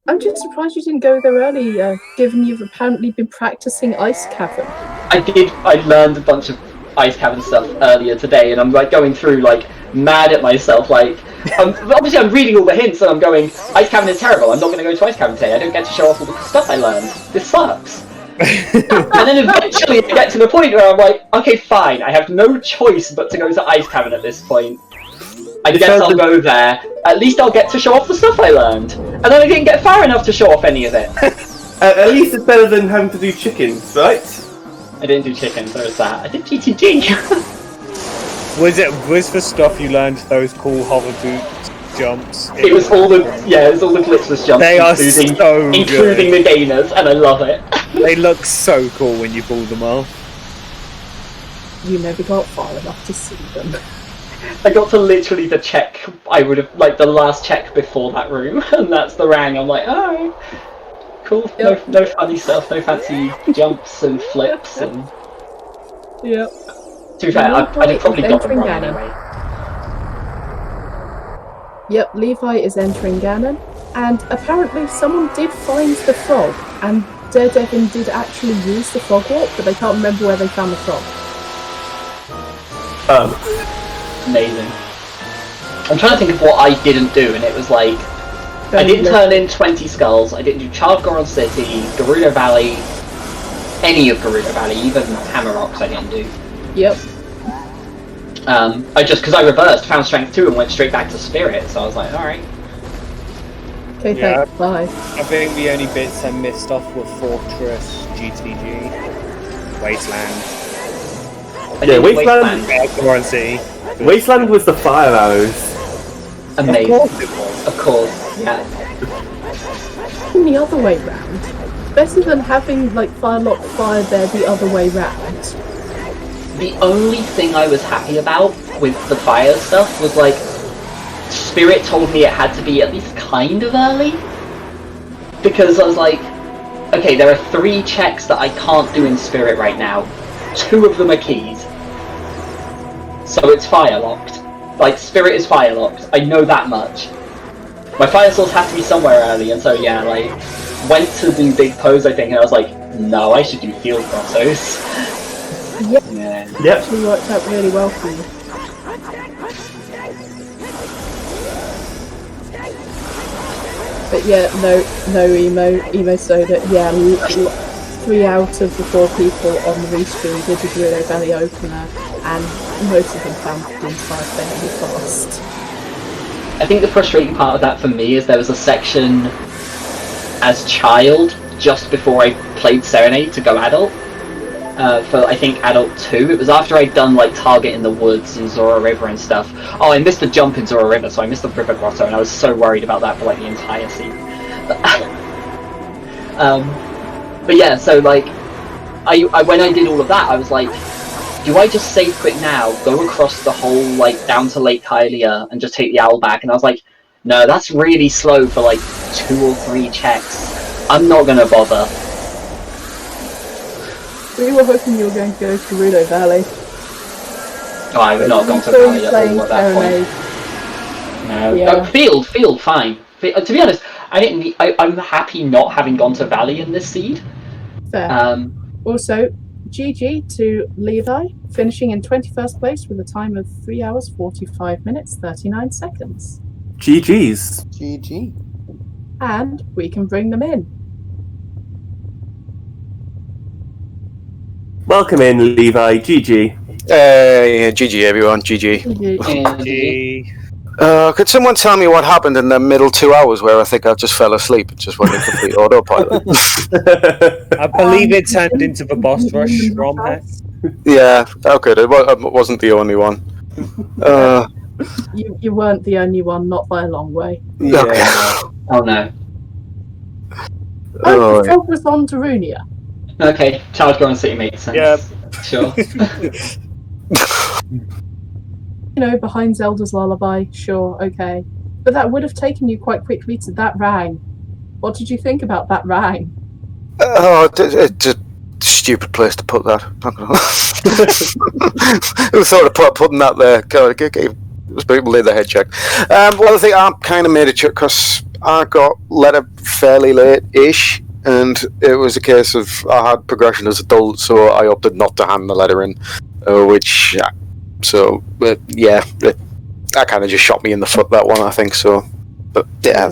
I'm just surprised you didn't go there earlier, given you've apparently been practicing Ice Cavern. I learned a bunch of Ice Cavern stuff earlier today, and I'm like going through like mad at myself. Like, obviously I'm reading all the hints, and I'm going, Ice Cavern is terrible. I'm not going to go to Ice Cavern today. I don't get to show off all the stuff I learned. This sucks. And then eventually I get to the point where I'm like, okay, fine. I have no choice but to go to Ice Cavern at this point. I guess I'll go there. At least I'll get to show off the stuff I learned. And then I didn't get far enough to show off any of it. At least it's better than having to do chickens, right? I didn't do chickens, there was that. I did GTG. Was the stuff you learned those cool hover boot jumps? It was all the glitchless jumps, They are including the gainers, and I love it. They look so cool when you pull them off. You never got far enough to see them. I got to literally the check I would have, like the last check before that room, and that's the Rang. I'm like, alright, cool. Yep. No funny stuff, no fancy jumps and flips, and Yep. to be fair, I'd probably got them Entering wrong Ganon. anyway. Yep, Levi is entering Ganon, and apparently someone did find the frog, and Daredevil did actually use the frog walk, but they can't remember where they found the frog. Amazing. I'm trying to think of what I didn't do, and it was like, I didn't turn in 20 skulls, I didn't do Child Goron City, Gerudo Valley, any of Gerudo Valley, even Hammer Rocks I didn't do. Yep. Because I reversed, found Strength 2 and went straight back to Spirit, so I was like, alright. Okay, Yeah. thanks, bye. I think the only bits I missed off were Fortress, GTG, Wasteland. I Yeah, did Wasteland. Warranty. Wasteland was the fire arrows. Amazing. Of course it was. Of course, yeah. The other way round. Better than having like Firelock fire there the other way round. The only thing I was happy about with the fire stuff was like, Spirit told me it had to be at least kind of early. Because I was like, okay, there are 3 checks that I can't do in Spirit right now. 2 of them are keys. So it's fire locked. Like, Spirit is fire locked. I know that much. My fire source has to be somewhere early, and so yeah, like, went to do Big Pose, I think, and I was like, no, I should do Field Grottos. Yep. Yeah. Yep. Actually worked out really well for you. But yeah, no emo soda. Yeah, 3 out of the 4 people on the restream did the Gerudo Valley opener, and most of them found it inside fairly fast. I think the frustrating part of that for me is there was a section as child just before I played Serenade to go adult. For I think adult 2, it was after I'd done like Target in the Woods and Zora River and stuff. Oh, I missed the jump in Zora River, so I missed the River Grotto, and I was so worried about that for like the entire scene. But yeah, so like, I when I did all of that, I was like, do I just save quick now, go across the whole like down to Lake Hylia and just take the owl back? And I was like, no, that's really slow for like 2 or 3 checks. I'm not gonna bother. We were hoping you were going to go to Gerudo Valley. Oh, I would not have gone to Valley at all at that point. No. Yeah. Field, fine. To be honest, I'm happy not having gone to Valley in this seed. Fair. Also, GG to Levi, finishing in 21st place with a time of 3 hours, 45 minutes, 39 seconds. GG's. GG. And we can bring them in. Welcome in, Levi. GG. Yeah, GG everyone, GG. Could someone tell me what happened in the middle 2 hours where I think I just fell asleep and just went in complete autopilot? I believe it turned into the boss rush from Hex. Yeah, okay, I wasn't the only one. You weren't the only one, not by a long way. Yeah. Okay. Oh no. Oh, The focus on Darunia. Okay, Charge Ground City makes sense. Yep. Sure. You know, behind Zelda's Lullaby, sure, okay. But that would have taken you quite quickly to that rang. What did you think about that rang? it's a stupid place to put that. Who thought of putting that there? People did the head check. Well, I think I kind of made a check because I got letter fairly late-ish, and it was a case of I had progression as adult, so I opted not to hand the letter in, yeah, that kind of just shot me in the foot, that one, I think, so. But yeah,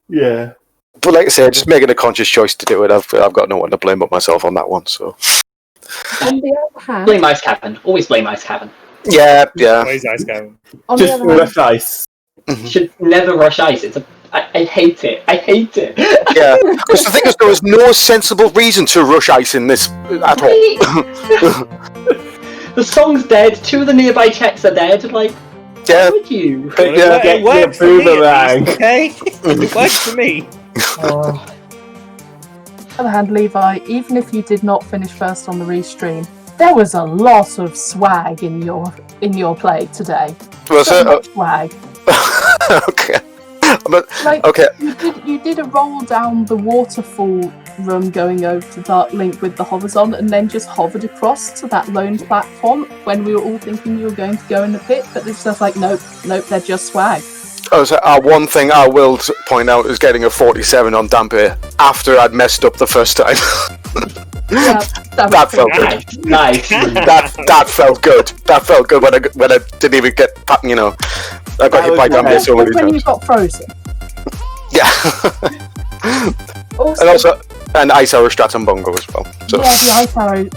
Yeah. but like I said, just making a conscious choice to do it, I've got no one to blame but myself on that one, so. On the other hand, Blame Ice Cabin. Always blame Ice Cabin. Yeah. Always Ice Cabin. on the Just other hand, rush ice. Should never rush ice. I hate it. I hate it. Yeah, because the thing is, there was no sensible reason to rush ice in this at all. The song's dead. 2 of the nearby checks are dead. Like, Yeah. why would you? Yeah. It worked for me, at boomerang. least, okay? It worked for me. on the other hand, Levi, even if you did not finish first on the restream, there was a lot of swag in your play today. Was So it? much swag. Okay. But, Like, okay. you did a roll down the waterfall room going over to Dark Link with the hovers on, and then just hovered across to that lone platform when we were all thinking you were going to go in the pit, but it's just like, nope, they're just swag. One thing I will point out is getting a 47 on Dampier after I'd messed up the first time. Yeah, That felt good. Nice. That felt good. That felt good when I didn't even get, I got hit by Dampier so many when you times. got frozen. Yeah. And Ice Arrow Strat and Bongo as well. So. Yeah,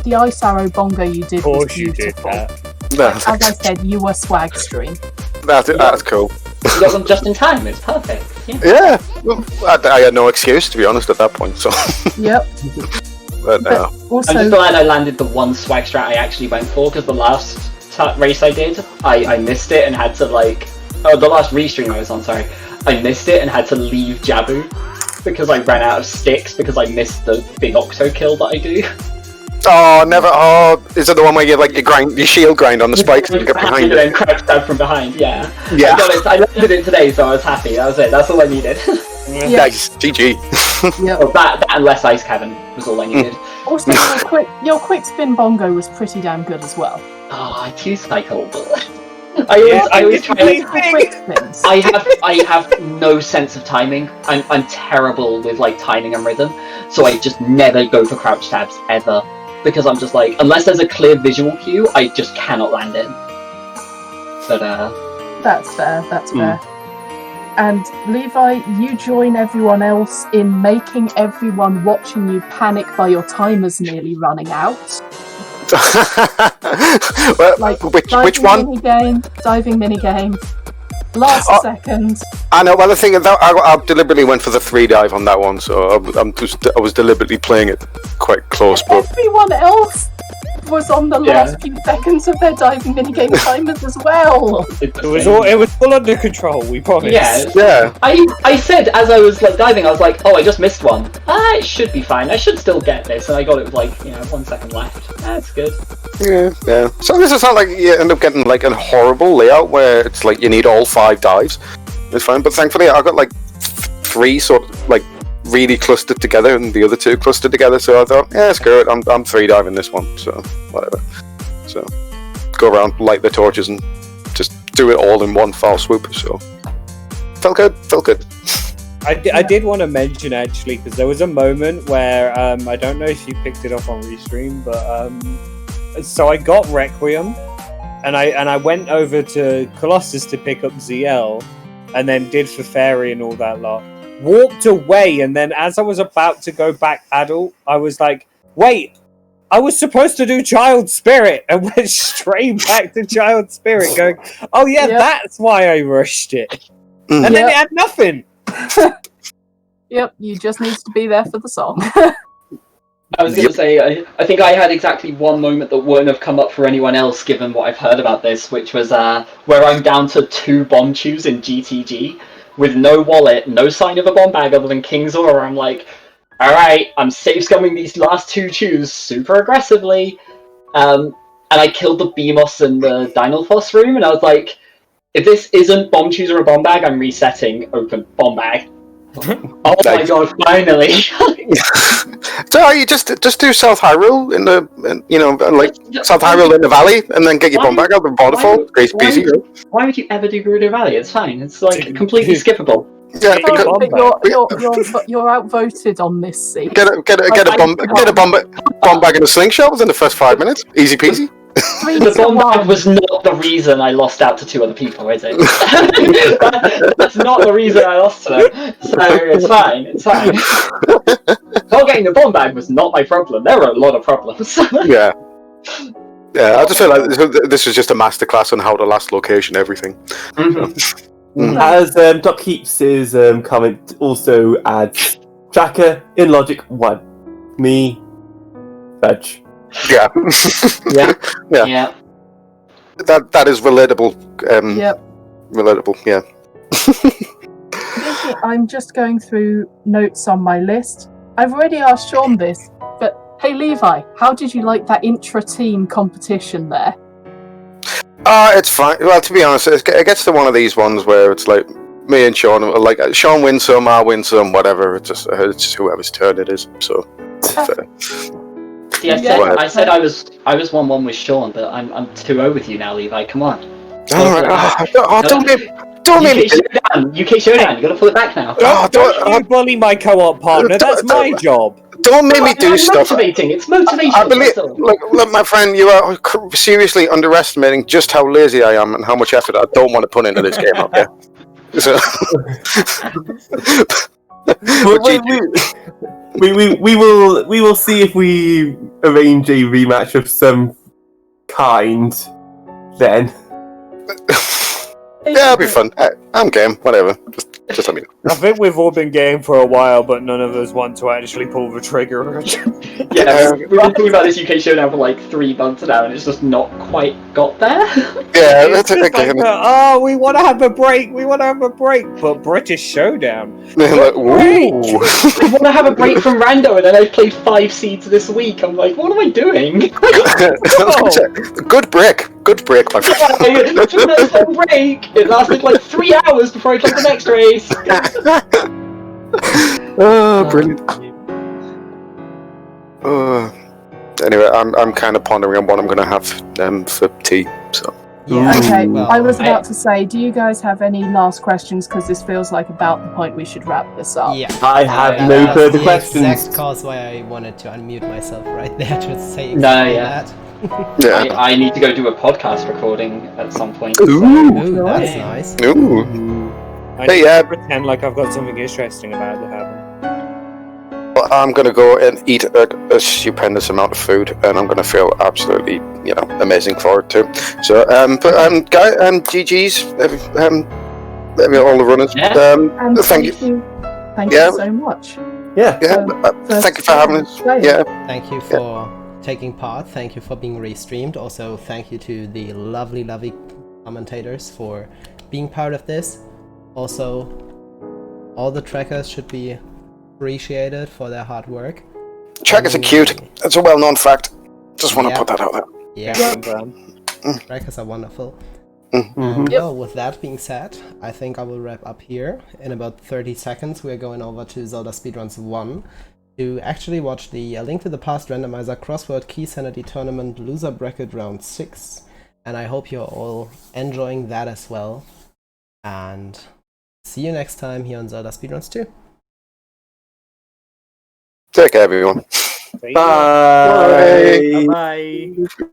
the ice arrow bongo you did Of was course you did beautiful. that. No, As I said, you were swag stream. that's cool. You got them just in time. It's perfect. Yeah. Yeah, well, I had no excuse, to be honest, at that point. So. Yep. But no. Also, I'm just glad I landed the one swag strat I actually went for, because the last race I did, I missed it and had to the last restream I was on, sorry, I missed it and had to leave Jabu because I ran out of sticks because I missed the big octo kill that I do. Oh, never. Oh, is it the one where you your shield grind on the spikes and get behind and it? then crouch stab from behind, yeah. Yeah. I landed it today, so I was happy. That was it. That's all I needed. Nice. GG. yeah. Well, that and less ice cavern was all I needed. Also, your quick spin bongo was pretty damn good as well. Oh, I two-cycle, but I always try to... Quick spins. I have no sense of timing. I'm terrible with timing and rhythm, so I just never go for crouch tabs ever, because I'm just unless there's a clear visual cue, I just cannot land it. But that's fair. That's fair. And Levi, you join everyone else in making everyone watching you panic by your timers nearly running out. Well, which one? Diving minigame. Last second. I know. Well, the thing is, I deliberately went for the 3 dive on that one, so I was deliberately playing it quite close. But everyone else was on the last few seconds of their diving minigame timers as well. It was full under control. We promise. Yeah. I said as I was diving, I was like, oh, I just missed one. It should be fine. I should still get this, and I got it with 1 second left. That's good. Yeah. So this is not like you end up getting a horrible layout where it's you need all 5 dives. It's fine, but thankfully I got 3 sort of really clustered together and the other 2 clustered together, so I thought, yeah, screw it, I'm 3 diving this one, so whatever. So go around, light the torches and just do it all in one foul swoop, so felt good. I did want to mention actually, because there was a moment where I don't know if you picked it up on Restream, but so I got Requiem and I went over to Colossus to pick up ZL and then did for Fairy and all that lot. Walked away, and then as I was about to go back adult, I was like, wait, I was supposed to do Child Spirit, and went straight back to Child Spirit going, oh yeah, that's why I rushed it. And then it had nothing. Yep, you just need to be there for the song. I was going to say, I think I had exactly one moment that wouldn't have come up for anyone else given what I've heard about this, which was where I'm down to 2 bomb chews in GTG, with no wallet, no sign of a bomb bag other than King's Aura. I'm like, alright, I'm safe scumming these last 2 chews super aggressively. And I killed the Beamos in the Dynalphos room, and I was like, if this isn't bomb chews or a bomb bag, I'm resetting open bomb bag. Oh my god, finally! So you just do South Hyrule in the South Hyrule in the valley, and then get your bomb bag out the waterfall. Crazy peasy. Why would you ever do Gerudo Valley? It's fine. It's completely skippable. Yeah, you're outvoted on this scene. Get a bomb bag in a slingshot within the first 5 minutes. Easy peasy. The bomb bag was not the reason I lost out to 2 other people, is it? That's not the reason I lost to them. So it's fine. Not getting the bomb bag was not my problem. There were a lot of problems. Yeah, I just feel like this was just a masterclass on how to last location everything. As Doc Keeps' comment also adds, tracker in logic 1. Me, Fudge. Yeah. Yeah. That is relatable. Relatable. Yeah. I'm just going through notes on my list. I've already asked Sean this, but hey Levi, how did you like that intra-team competition there? It's fine. Well, to be honest, it gets to one of these ones where it's like me and Sean, Sean wins some, I win some, whatever. It's just whoever's turn it is. So. See, I said I was 1-1 with Sean, but I'm 2-0 with you now, Levi. Come on. Don't make me. UK Showdown. You got to pull it back now. Don't you bully my co-op partner. That's my job. Don't make me do stuff. It's motivating. I believe, look, my friend, you are seriously underestimating just how lazy I am and how much effort I don't want to put into this game. Okay. So. We will see if we arrange a rematch of some kind then. Yeah, it'll be fun. I'm game, whatever. Just Just let me know. I think we've all been game for a while, but none of us want to actually pull the trigger. Yeah, we've been thinking about this UK show now for like 3 months now, and it's just not quite got there. Yeah, It's that's it just like, again. oh, we want to have a break, but British Showdown. Like, ooh. I want to have a break from Rando, and then I've played 5 seeds this week. I'm like, what am I doing? Good break, my friend. It's a nice long break. It lasted like 3 hours before I played the next race. Oh, brilliant. Anyway, I'm kind of pondering on what I'm going to have for tea. So Yeah. Okay, Well, I was about to say, do you guys have any last questions? Because this feels like about the point we should wrap this up. Yeah. I have That no was further the questions. exact cause why I wanted to unmute myself right there to say No, exactly yeah. that. yeah. I need to go do a podcast recording at some point. Ooh. Ooh, that's Right. nice. Ooh. I Hey, need yeah. to pretend like I've got something interesting about to happen. Well, I'm going to go and eat a stupendous amount of food, and I'm going to feel absolutely, amazing for it too. So, guy, GG's, all the runners. Yeah. And Thank you. Thank Yeah. you so much. Yeah. Yeah, thank you for having us. Yeah. Thank you for taking part. Thank you for being restreamed. Also, thank you to the lovely, lovely commentators for being part of this. Also, all the trackers should be appreciated for their hard work. Trackers are cute. That's a well-known fact. Just want to Yeah. put that out there. Yeah, trackers are wonderful. Mm-hmm. Well, with that being said, I think I will wrap up here. In about 30 seconds, we're going over to Zelda Speedruns 1 to actually watch the A Link to the Past Randomizer Crossword Key Sanity Tournament Loser Bracket Round 6. And I hope you're all enjoying that as well. And see you next time here on Zelda Speedruns 2. Take care, everyone. Bye. Bye.